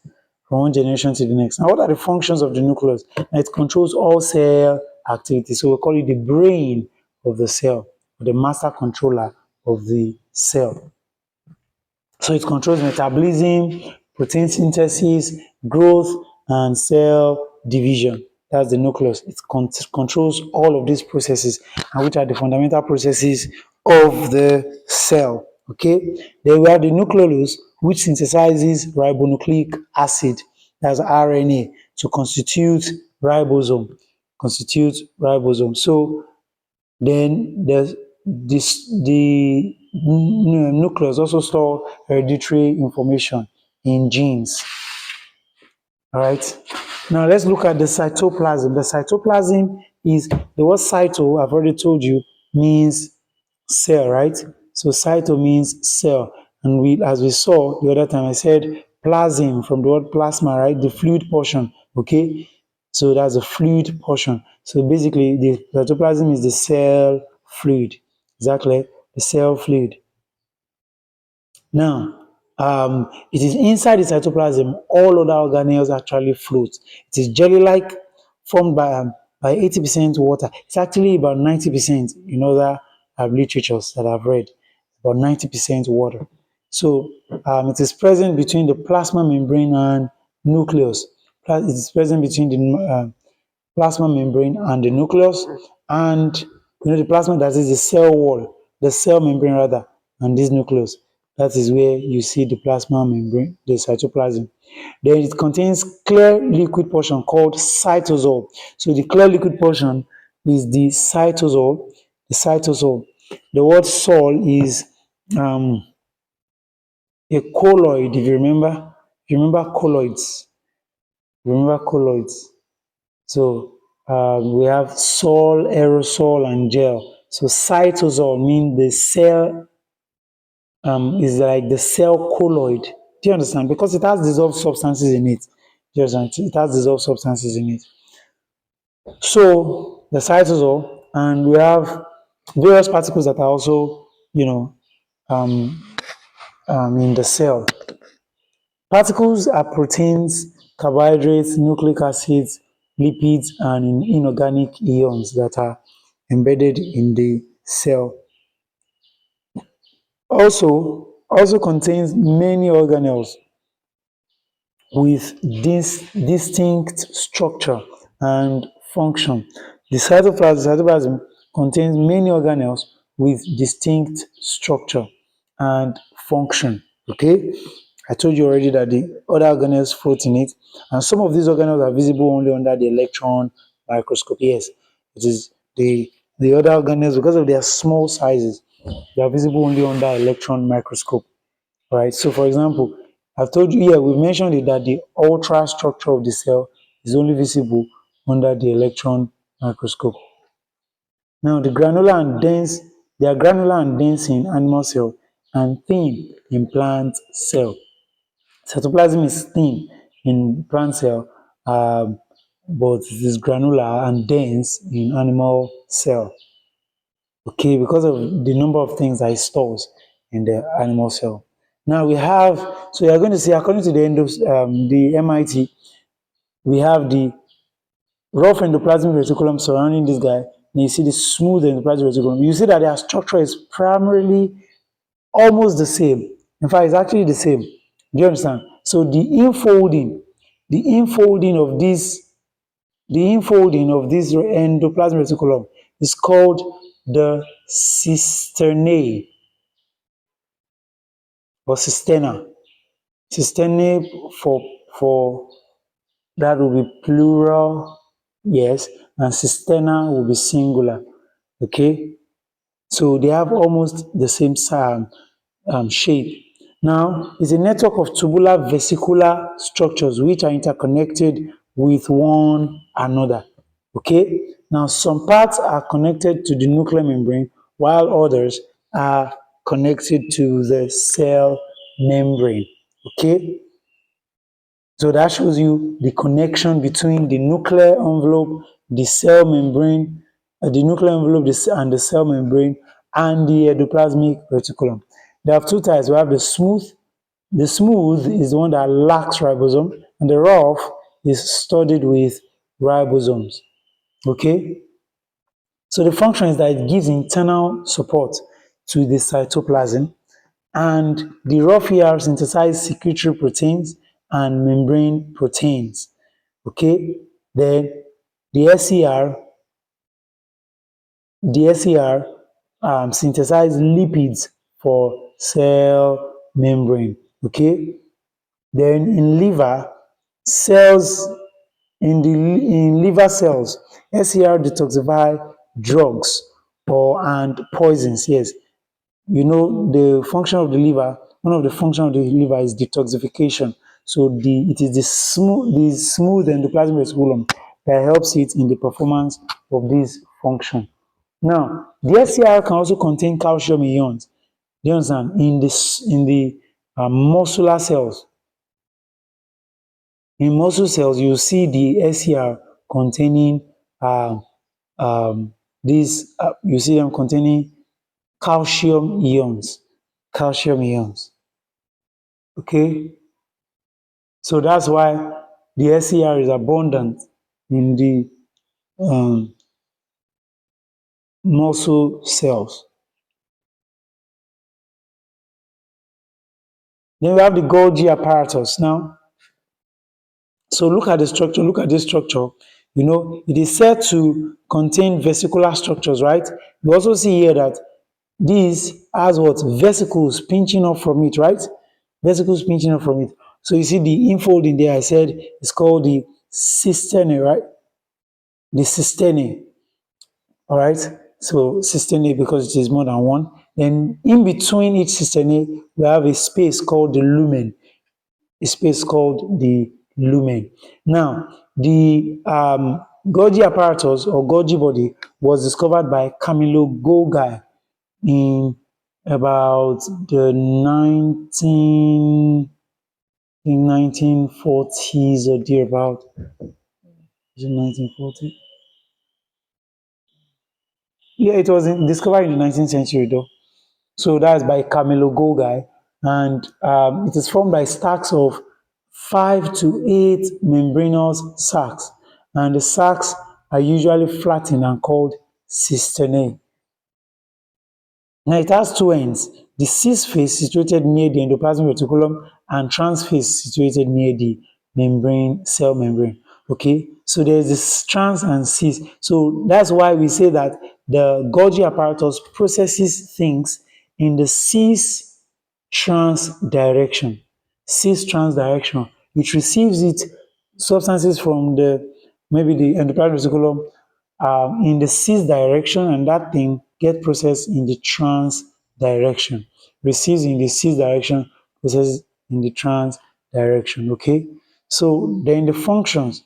from one generation to the next. Now, what are the functions of the nucleus? Now, it controls all cell activity. So we call it the brain of the cell, the master controller of the cell. So it controls metabolism, protein synthesis, growth, and cell division. That's the nucleus. It controls all of these processes, and which are the fundamental processes of the cell. Okay. Then we have the nucleolus, which synthesizes ribonucleic acid, that's RNA, to constitute ribosome. Constitute ribosome. So then the nucleus also store hereditary information in genes. All right. Now let's look at the cytoplasm. The cytoplasm is the word cyto, I've already told you, means cell, right? So cyto means cell. And as we saw the other time, I said plasm from the word plasma, right? The fluid portion. Okay. So that's the fluid portion. So basically, the cytoplasm is the cell fluid. Exactly, the cell fluid. Now, it is inside the cytoplasm, all other organelles actually float. It is jelly-like, formed by 80% water. It's actually about 90% in other literatures that I've read. about 90% water. So it is present between the plasma membrane and nucleus. It is present between the plasma membrane and the nucleus, and the plasma, that is the cell wall, the cell membrane rather, and this nucleus. That is where you see the plasma membrane, the cytoplasm. Then it contains clear liquid portion called cytosol. So the clear liquid portion is the cytosol. The cytosol. The word sol is um, a colloid. If you remember colloids, So we have sol, aerosol, and gel. So cytosol means the cell is like the cell colloid. Do you understand? Because it has dissolved substances in it. Do you understand? It has dissolved substances in it. So the cytosol, and we have various particles that are also, um, in the cell. Particles are proteins, carbohydrates, nucleic acids, lipids, and inorganic ions that are embedded in the cell. Also contains many organelles with distinct structure and function. The cytoplasm contains many organelles with distinct structure and function. Okay, I told you already that the other organelles float in it, and some of these organelles are visible only under the electron microscope. Yes, it is the other organelles, because of their small sizes, they are visible only under electron microscope. Right. So, for example, I've told you here, we've mentioned it, that the ultra structure of the cell is only visible under the electron microscope. Now, they are granular and dense in animal cell and thin in plant cell. Cytoplasm is thin in plant cell, but it is granular and dense in animal cell. Okay, because of the number of things that it stores in the animal cell. Now we have, so you're going to see, according to the MIT, we have the rough endoplasmic reticulum surrounding this guy, and you see the smooth endoplasmic reticulum. You see that their structure is primarily almost the same. In fact, it's actually the same. Do you understand? So the infolding of this endoplasmic reticulum is called the cisternae or cisterna. Cisternae for that will be plural, yes, and cisterna will be singular. Okay, so they have almost the same shape. Now, it's a network of tubular vesicular structures which are interconnected with one another. Okay, now some parts are connected to the nuclear membrane while others are connected to the cell membrane. Okay, so that shows you the connection between the nuclear envelope, the cell membrane, the nuclear envelope and the cell membrane, and the endoplasmic reticulum. There are two types. We have the smooth. The smooth is the one that lacks ribosome, and the rough is studded with ribosomes. Okay? So the function is that it gives internal support to the cytoplasm, and the rough ER synthesize secretory proteins and membrane proteins. Okay, then the SER, the SER synthesize lipids for cell membrane. Okay, then in liver cells, in liver cells, SER detoxify drugs and poisons. Yes, the function of the liver, one of the functions of the liver is detoxification. So it is the smooth endoplasmic reticulum that helps it in the performance of this function. Now, the SCR can also contain calcium ions. Do you understand? In the muscular cells, in muscle cells, you see the SCR containing you see them containing calcium ions. Calcium ions. Okay, so that's why the SCR is abundant in the um, muscle cells. Then we have the Golgi apparatus. Now, so look at the structure, look at this structure. It is said to contain vesicular structures, right? We also see here that this has what? Vesicles pinching up from it, right? Vesicles pinching up from it. So you see the infolding there, I said it's called the cisternae, right? The cisternae, all right? So cisternae, because it is more than one. Then in between each cisternae, we have a space called the lumen, a space called the lumen. Now, the Golgi apparatus or Golgi body was discovered by Camillo Golgi in about the 1940s or thereabout. Is it 1940? Yeah, it was discovered in the 19th century though. So that's by Camillo Golgi, and it is formed by stacks of 5 to 8 membranous sacs, and the sacs are usually flattened and called cisternae. Now it has two ends, the cis face situated near the endoplasmic reticulum and trans face situated near the cell membrane. Okay, so there's this trans and cis. So that's why we say that the Golgi apparatus processes things in the cis trans direction. Cis trans direction. It receives its substances from maybe the endoplasmic reticulum in the cis direction, and that thing get processed in the trans direction. Receives in the cis direction, processed in the trans direction. Okay. So then the functions.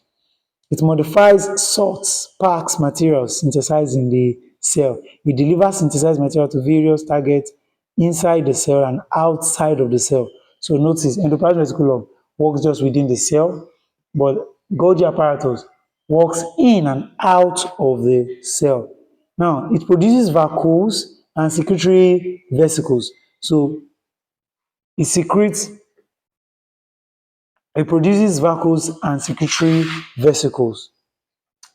It modifies salts, packs, materials synthesized in the cell. It delivers synthesized material to various targets inside the cell and outside of the cell. So notice endoplasmic reticulum works just within the cell, but Golgi apparatus works in and out of the cell. Now, it produces vacuoles and secretory vesicles. So it secretes, it produces vacuoles and secretory vesicles.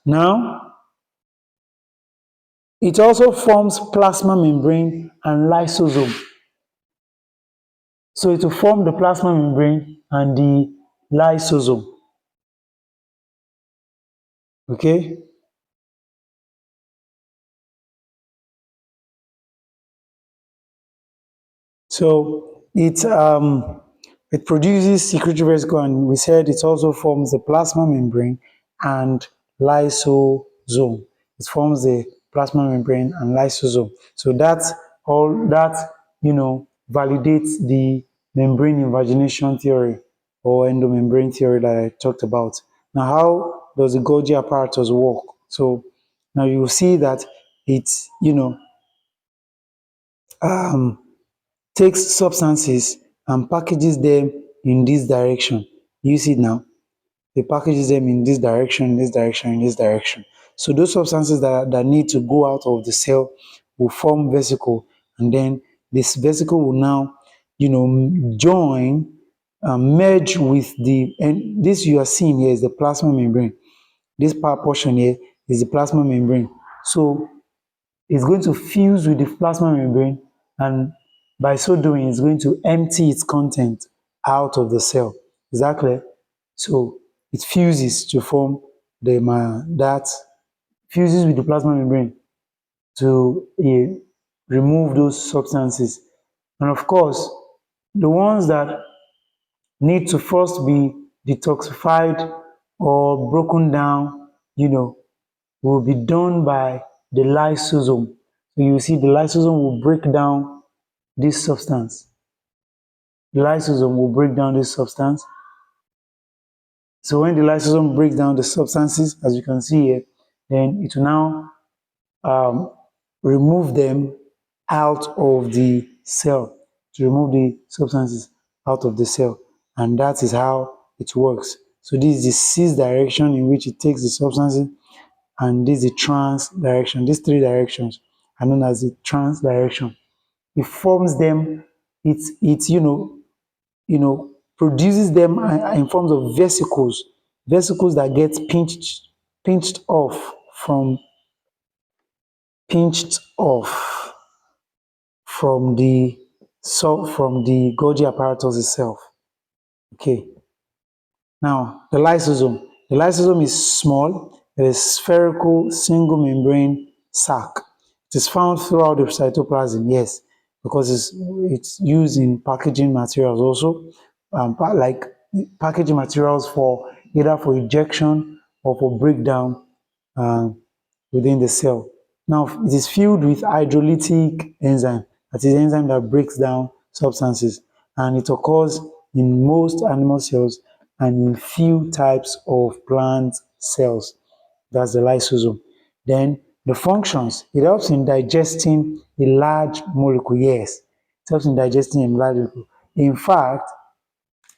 Now, it also forms plasma membrane and lysosome. So it will form the plasma membrane and the lysosome. Okay? So it produces secretory vesicle, and we said it also forms the plasma membrane and lysosome. It forms the plasma membrane and lysosome. So that's all that validates the membrane invagination theory or endomembrane theory that I talked about. Now, how does the Golgi apparatus work? So now you will see that it's um, takes substances and packages them in this direction. You see it now? It packages them in this direction, in this direction, in this direction. So those substances that need to go out of the cell will form vesicle, and then this vesicle will now, join, merge with and this you are seeing here is the plasma membrane. This portion here is the plasma membrane. So it's going to fuse with the plasma membrane, and by so doing, it's going to empty its content out of the cell. Is that clear? So it fuses to form that fuses with the plasma membrane to remove those substances. And of course, the ones that need to first be detoxified or broken down, will be done by the lysosome. So you see the lysosome will break down this substance. The lysosome will break down this substance. So when the lysosome breaks down the substances, as you can see here, then it will now remove them out of the cell, to remove the substances out of the cell. And that is how it works. So this is the cis direction in which it takes the substances, and this is the trans direction. These three directions are known as the trans direction. It forms them, it's produces them in forms of vesicles, vesicles that get pinched off from pinched off from the so from the Golgi apparatus itself. Okay. Now, the lysosome. The lysosome is small, it is spherical, single membrane sac. It is found throughout the cytoplasm, yes, because it's used in packaging materials also, like packaging materials for either for ejection or for breakdown uh, within the cell. Now, it is filled with hydrolytic enzyme, that is enzyme that breaks down substances, and it occurs in most animal cells and in few types of plant cells. That's the lysosome. Then the functions, it helps in digesting a large molecule. Yes, it helps in digesting a large molecule. In fact,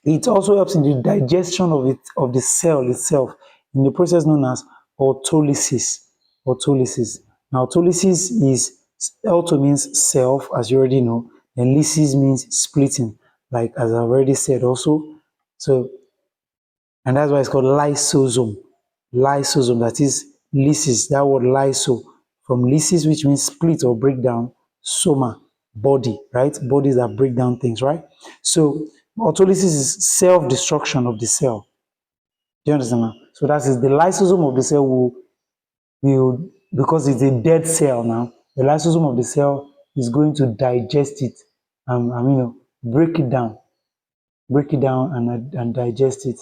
it also helps in the digestion of the cell itself in the process known as autolysis. Autolysis. Now, autolysis is auto means self, as you already know, and lysis means splitting, like as I've already said also. So, and that's why it's called lysosome. Lysosome, that is lysis, that word lyso, from lysis, which means split or break down, soma, body, right? Bodies that break down things, right? So autolysis is self-destruction of the cell. Do you understand now? So that is the lysosome of the cell will, because it's a dead cell now, the lysosome of the cell is going to digest it, break it down and digest it,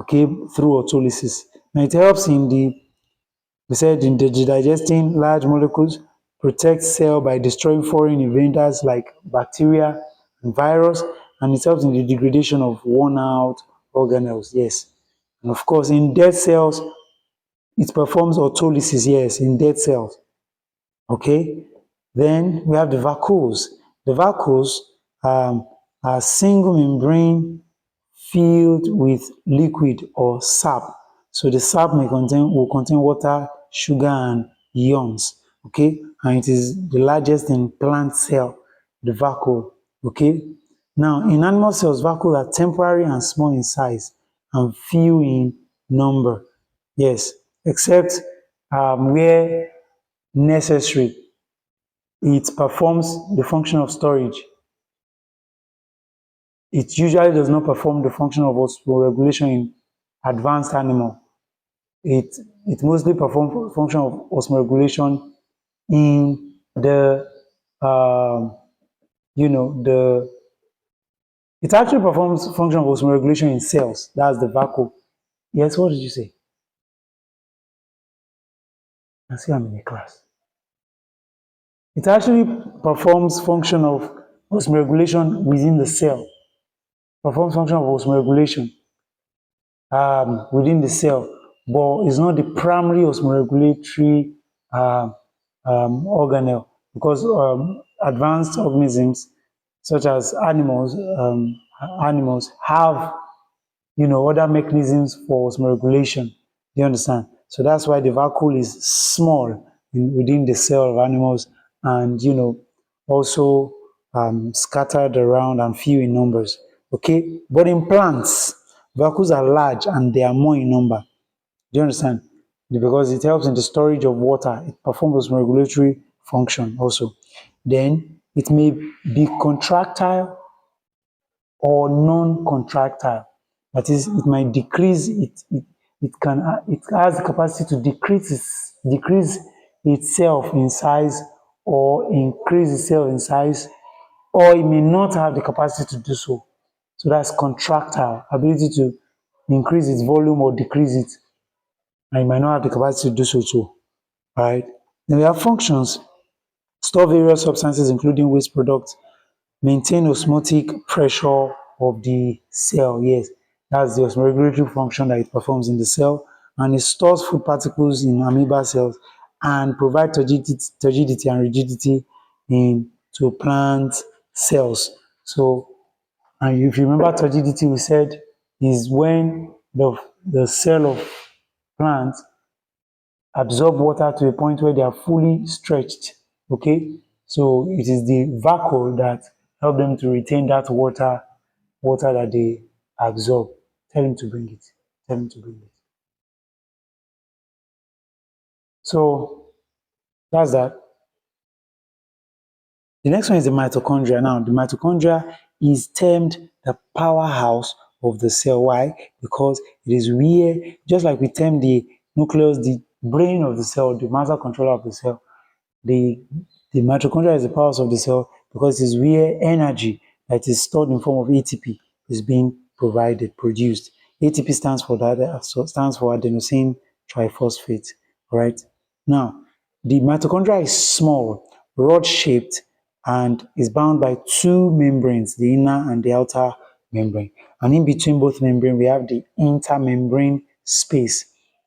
okay, through autolysis. Now it helps in the, we said, in the digesting large molecules, protect cell by destroying foreign invaders like bacteria and virus, and it helps in the degradation of worn out organelles, yes. And of course, in dead cells, it performs autolysis, yes, in dead cells. Okay, then we have the vacuoles. The vacuoles are single membrane filled with liquid or sap. So the sap will contain water, sugar, and ions. Okay, and it is the largest in plant cell, the vacuole. Okay, now in animal cells, vacuoles are temporary and small in size and few in number. Yes, except where necessary, it performs the function of storage. It usually does not perform the function of osmoregulation in advanced animal. It, it mostly performs the function of osmoregulation in the, the, it actually performs function of osmoregulation in cells. That's the vacuole. Yes, what did you say? I see I'm in a class. It actually performs function of osmoregulation within the cell. Performs function of osmoregulation within the cell, but it's not the primary osmoregulatory organelle, because advanced organisms such as animals have, other mechanisms for osmoregulation. You understand? So that's why the vacuole is small within the cell of animals, and also scattered around and few in numbers. Okay, but in plants, vacuoles are large and they are more in number. Do you understand? Because it helps in the storage of water. It performs osmoregulatory function also. Then it may be contractile or non-contractile. That is, it might decrease, it has the capacity to decrease itself in size or increase itself in size, or it may not have the capacity to do so. So that's contractile, ability to increase its volume or decrease it, and it might not have the capacity to do so too. Right? Then we have functions: store various substances including waste products, maintain osmotic pressure of the cell. Yes, that's the osmoregulatory function that it performs in the cell, and it stores food particles in amoeba cells and provide turgidity and rigidity into plant cells. So, and if you remember, turgidity, we said, is when the cell of plant absorb water to a point where they are fully stretched. Okay, so it is the vacuole that help them to retain that water that they absorb. Tell him to bring it. Tell him to bring it. So that's that. The next one is the mitochondria. Now, the mitochondria is termed the powerhouse of the cell. Why? Because it is where, just like we term the nucleus, the brain of the cell, the master controller of the cell, the, the mitochondria is the powerhouse of the cell because it is where energy that is stored in form of ATP is being provided, produced. ATP stands for that, stands for adenosine triphosphate. All right. Now, the mitochondria is small, rod-shaped, and is bound by two membranes, the inner and the outer membrane. And in between both membrane, we have the intermembrane space.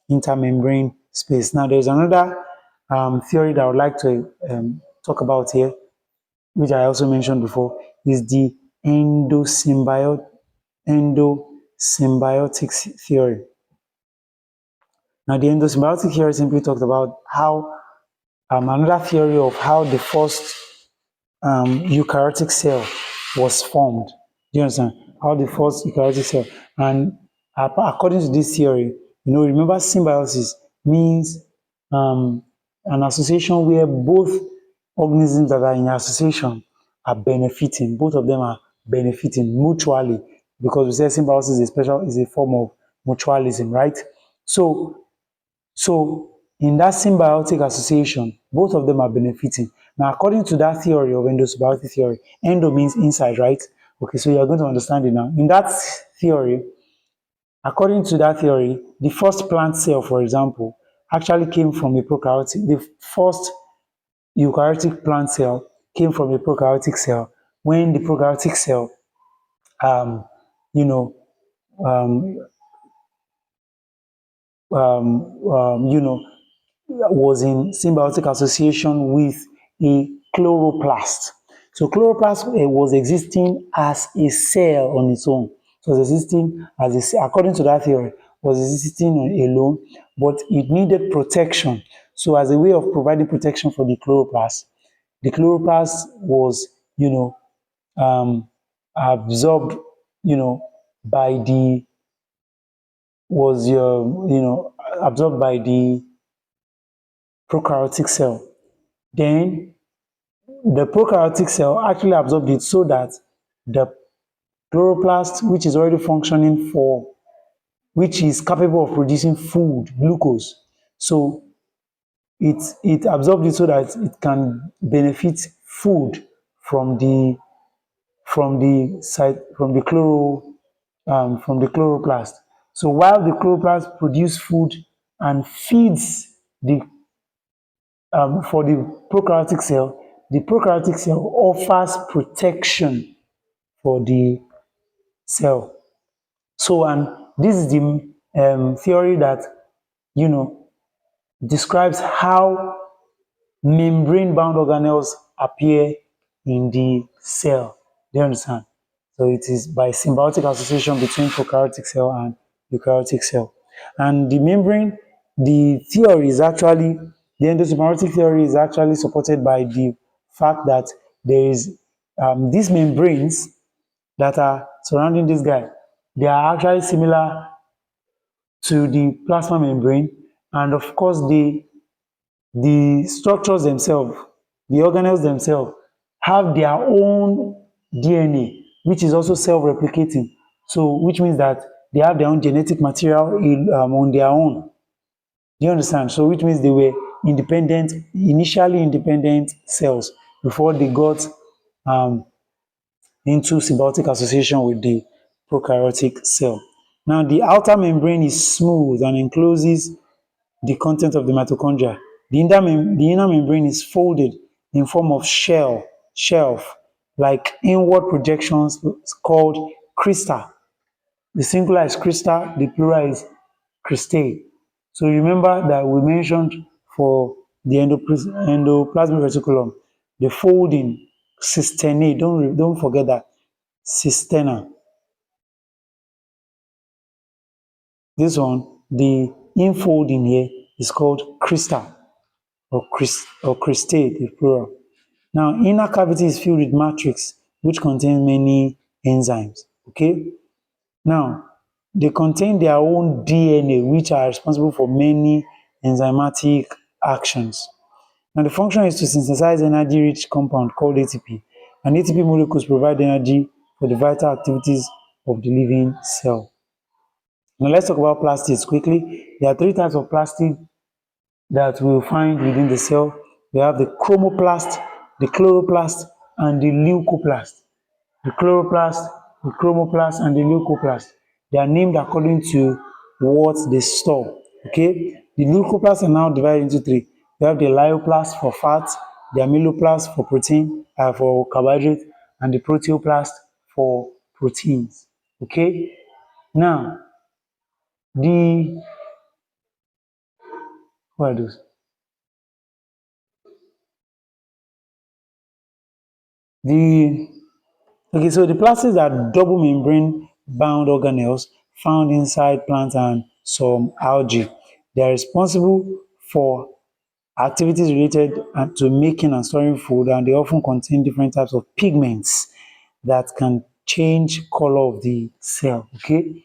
Intermembrane space. Now, there's another theory that I would like to talk about here, which I also mentioned before, is the endosymbiotic theory. Now, the endosymbiotic theory simply talks about how another theory of how the first eukaryotic cell was formed. Do you understand? How the first eukaryotic cell. And according to this theory, remember symbiosis means an association where both organisms that are in association are benefiting. Both of them are benefiting mutually because we say symbiosis is a form of mutualism, right? So in that symbiotic association, both of them are benefiting. Now, according to that theory of endosymbiotic theory, endo means inside, right? Okay, so you're going to understand it now. In that theory, according to that theory, the first plant cell, for example, actually came from a prokaryotic. The first eukaryotic plant cell came from a prokaryotic cell when the prokaryotic cell, um, you know, um, you know, was in symbiotic association with a chloroplast. So chloroplast was existing as a cell on its own. So it was existing as a cell, according to that theory, was existing alone, but it needed protection. So as a way of providing protection for the chloroplast was, absorbed, by the was absorbed by the prokaryotic cell. Then the prokaryotic cell actually absorbed it so that the chloroplast, which is already functioning which is capable of producing food, glucose. So it absorbed it so that it can benefit food from the from the site from the chloroplast. So while the chloroplast produces food and feeds the for the prokaryotic cell offers protection for the cell. So, and this is the theory that, you know, describes how membrane-bound organelles appear in the cell. Do you understand? So it is by symbiotic association between prokaryotic cell and eukaryotic cell. And the endosymbiotic theory is actually supported by the fact that there is these membranes that are surrounding this guy. They are actually similar to the plasma membrane, and of course the structures themselves, the organelles themselves, have their own DNA, which is also self-replicating. So, which means that they have their own genetic material on their own. Do you understand? So, which means they were initially independent cells before they got um, into symbiotic association with the prokaryotic cell. Now, the outer membrane is smooth and encloses the content of the mitochondria. The inner membrane is folded in form of shelf, like inward projections called crista. The singular is crista, the plural is cristae. So remember that we mentioned for the endoplasmic reticulum, the folding, cisternae, don't forget that, cisterna. This one, the infolding here is called crista or cristae, the plural. Now, inner cavity is filled with matrix, which contains many enzymes. Okay. Now, they contain their own DNA, which are responsible for many enzymatic actions. Now, the function is to synthesize energy-rich compound called ATP, and ATP molecules provide energy for the vital activities of the living cell. Now, let's talk about plastids quickly. There are three types of plastid that we will find within the cell. We have the chromoplast, the chloroplast, and the leucoplast. The chloroplast, the chromoplast, and the leucoplast. They are named according to what they store. Okay, the leucoplasts are now divided into three. We have the lyoplast for fat, the amyloplast for protein, for carbohydrate, and the proteoplast for proteins. Okay, now the what are those? The Okay, so the plastids are double membrane bound organelles found inside plants and some algae. They are responsible for activities related to making and storing food, and they often contain different types of pigments that can change color of the cell. Okay,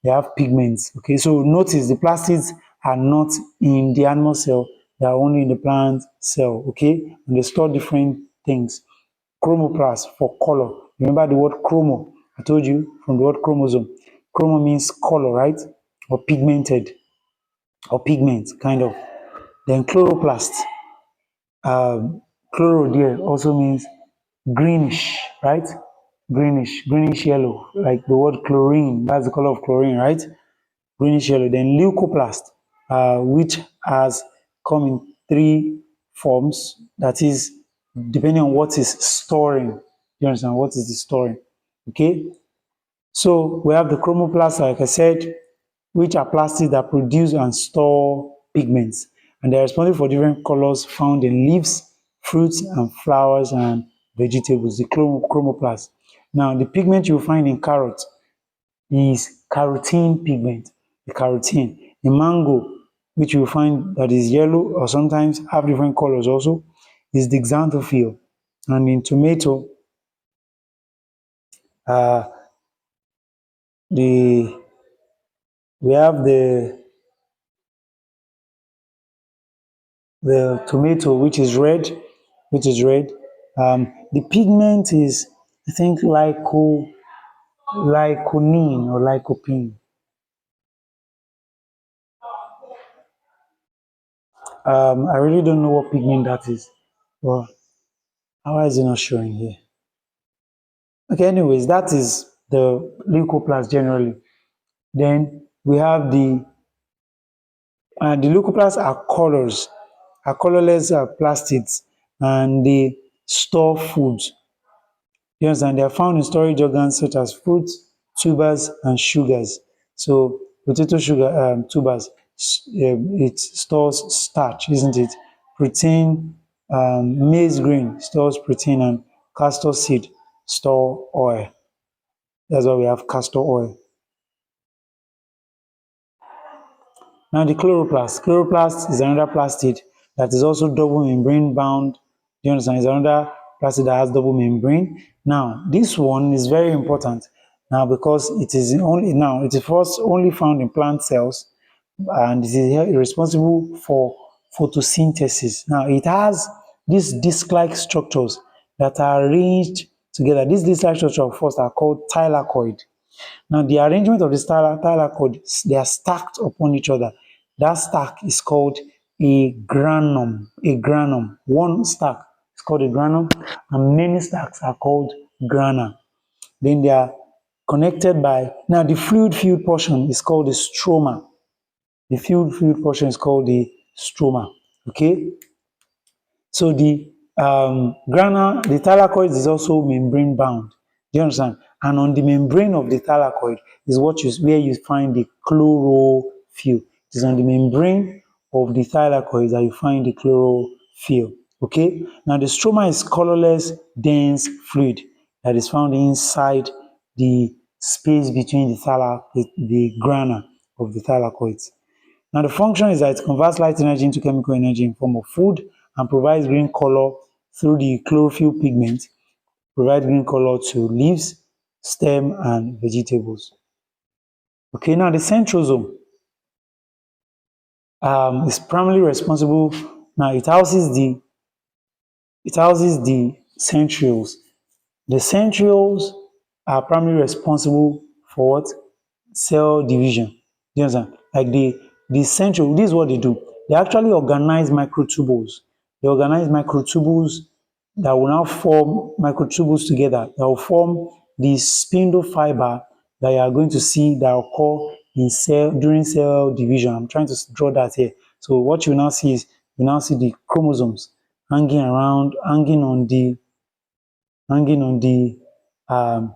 they have pigments. Okay, so notice the plastids are not in the animal cell, they are only in the plant cell. Okay, and they store different things. Chromoplast for color. Remember the word chromo? I told you from the word chromosome. Chromo means color, right? Or pigmented, or pigment, kind of. Then chloroplast. Chloro there also means greenish, right? Greenish yellow, like the word chlorine. That's the color of chlorine, right? Greenish yellow. Then leucoplast, which has come in three forms. That is, depending on what is storing. You understand what is the storing? Okay. So we have the chromoplasts, like I said, which are plastics that produce and store pigments, and they're responsible for different colors found in leaves, fruits, and flowers and vegetables. The chromoplast. Now, the pigment you find in carrots is carotene pigment, the carotene. In mango, which you find that is yellow or sometimes have different colors also, is the xanthophyll. And in tomato, uh, the we have the tomato, which is red. The pigment is, I think, lycopene or lycopene. I really don't know what pigment that is. Well, how is it not showing here? Okay, anyways, that is the leucoplast generally. Then we have the leucoplasts are colorless plastids, and they store foods. You understand? They are found in storage organs such as fruits, tubers, and sugars. So potato sugar tubers, it stores starch, isn't it? Protein, maize grain stores protein, and castor seed store oil. That's why we have castor oil. Now the chloroplast. Chloroplast is another plastid that is also double membrane bound. Do you understand? It's another plastid that has double membrane. Now this one is very important now because it is first only found in plant cells, and it is responsible for photosynthesis. Now it has these disc-like structures that are arranged together. These disc-like structures first are called thylakoid. Now, the arrangement of the thylakoid, they are stacked upon each other. That stack is called a granum. A granum. One stack is called a granum, and many stacks are called grana. Then they are connected by, now the fluid-filled portion is called the stroma. The fluid portion is called the stroma. Okay? So the thylakoid is also membrane bound. Do you understand? And on the membrane of the thylakoid is where you find the chlorophyll. It is on the membrane of the thylakoid that you find the chlorophyll. Okay? Now the stroma is colorless, dense fluid that is found inside the space between the grana of the thylakoids. Now the function is that it converts light energy into chemical energy in form of food and provides green color through the chlorophyll pigment, provide green color to leaves, stem, and vegetables. Okay, now the centrosome is primarily responsible. Now it houses the it houses the centrioles. The centrioles are primarily responsible for what? Cell division. Do you understand? Like the central, this is what they do. They actually organize microtubules. They organize microtubules that will now form microtubules together that will form the spindle fiber that you are going to see that occur in cell during cell division. I'm trying to draw that here. So what you now see is you now see the chromosomes hanging around, hanging um,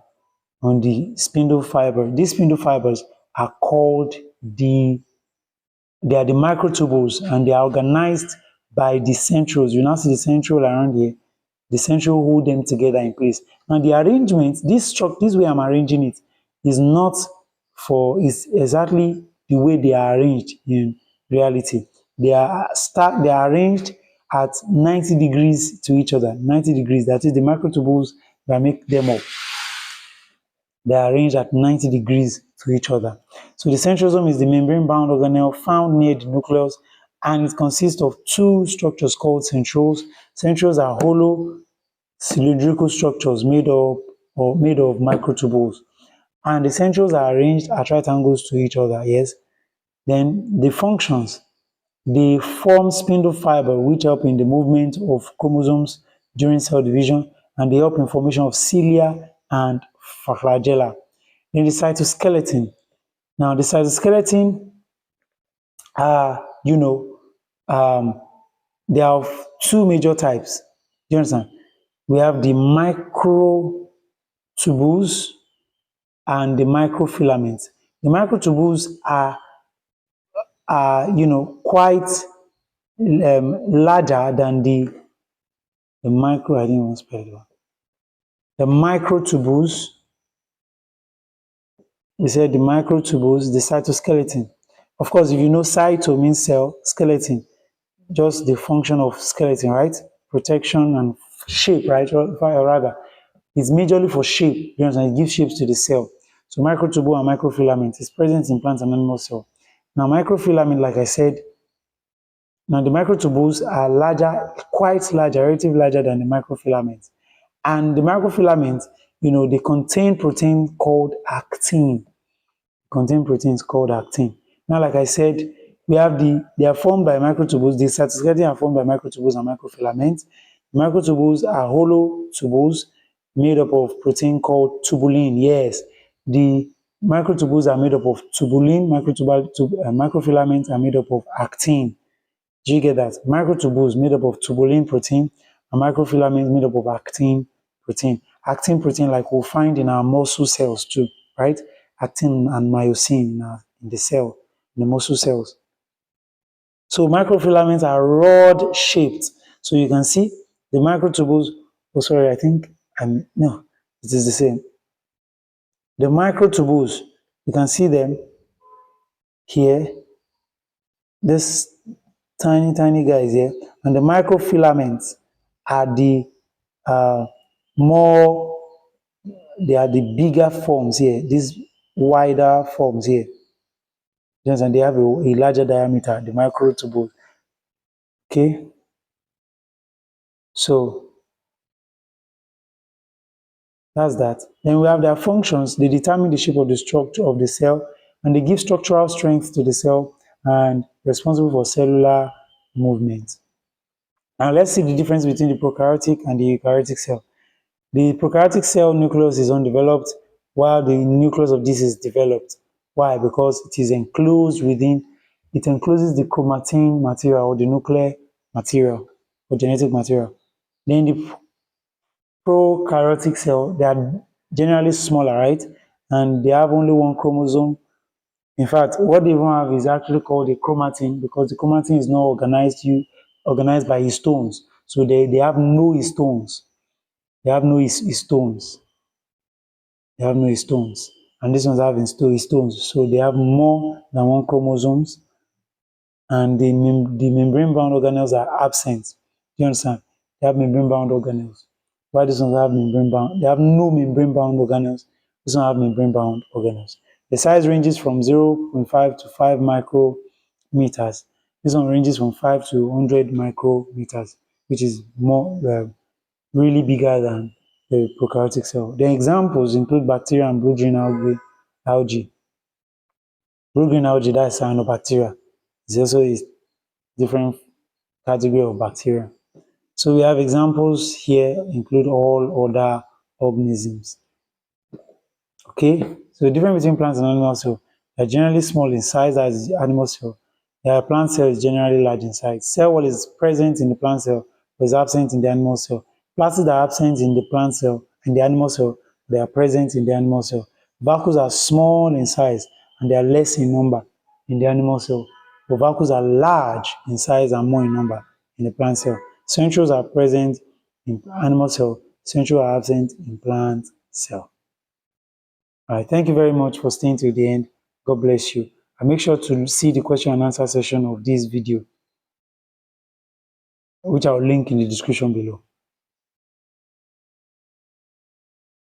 on the spindle fiber. These spindle fibers are called they are the microtubules, and they are organized by the centroles. You now see the centrole around here. The centrole hold them together in place. Now the arrangement, this way I'm arranging it is not is exactly the way they are arranged in reality. They are arranged at 90 degrees to each other. 90 degrees, that is the microtubules that make them up. They are arranged at 90 degrees to each other. So the centrosome is the membrane-bound organelle found near the nucleus, and it consists of two structures called centroles. Centroles are hollow cylindrical structures made of microtubules, and the centroles are arranged at right angles to each other. Yes. Then the functions: they form spindle fiber which help in the movement of chromosomes during cell division, and they help in formation of cilia and flagella. Then the cytoskeleton. Now the cytoskeleton are, there are two major types. Do you understand? We have the microtubules and the microfilaments. The microtubules are quite larger than the micro. I didn't want to spell it well. The microtubules, we said the microtubules, the cytoskeleton. Of course, if you know cyto means cell, skeleton, just the function of skeleton, right? Protection and shape, right? Or rather, it's majorly for shape. You understand? It gives shapes to the cell. So microtubule and microfilament is present in plant and animal cell. Now microfilament, like I said, now the microtubules are larger, quite larger, relatively larger than the microfilaments. And the microfilaments, they contain protein called actin. Contain proteins called actin. Now, like I said, they are formed by microtubules. The cytoskeleton are formed by microtubules and microfilaments. Microtubules are hollow tubules made up of protein called tubulin. Yes, the microtubules are made up of tubulin. Microfilaments are made up of actin. Do you get that? Microtubules made up of tubulin protein, and microfilaments made up of actin protein. Actin protein, like we'll find in our muscle cells too, right? Actin and myosin in the cell, in the muscle cells. So microfilaments are rod shaped. So you can see the microtubules. Oh, sorry, I think no, it is the same. The microtubules, you can see them here. This tiny guys here, and the microfilaments are the uh, more they are the bigger forms here, these wider forms here. Yes, and they have a larger diameter, the microtubule. Okay, so that's that. Then we have their functions. They determine the shape of the structure of the cell, and they give structural strength to the cell and responsible for cellular movement. Now let's see the difference between the prokaryotic and the eukaryotic cell. The prokaryotic cell nucleus is undeveloped, while the nucleus of this is developed. Why? Because it is enclosed within, it encloses the chromatin material or the nuclear material or genetic material. Then the prokaryotic cell, they are generally smaller, right? And they have only one chromosome. In fact, what they even have is actually called a chromatin, because the chromatin is not organized by histones. So they have no histones. They have no histones. They have no histones. And these ones have histones. So they have more than one chromosomes. And the membrane-bound organelles are absent. Do you understand? They have membrane-bound organelles. Why these ones have membrane-bound? They have no membrane-bound organelles. This one have membrane-bound organelles. The size ranges from 0.5 to 5 micrometers. This one ranges from 5 to 100 micrometers. which is more really bigger than the prokaryotic cell. The examples include bacteria and blue-green algae. Blue-green algae, that's cyanobacteria. It's also a different category of bacteria. So we have examples here include all other organisms. Okay, so the difference between plants and animal cell, they are generally small in size as the animal cell. Their plant cell is generally large in size. Cell wall is present in the plant cell but is absent in the animal cell. Plastids are absent in the plant cell and the animal cell, they are present in the animal cell. Vacuoles are small in size and they are less in number in the animal cell. But vacuoles are large in size and more in number in the plant cell. Centrioles are present in animal cell, centrioles are absent in plant cell. All right, thank you very much for staying till the end. God bless you. And make sure to see the question and answer session of this video, which I'll link in the description below.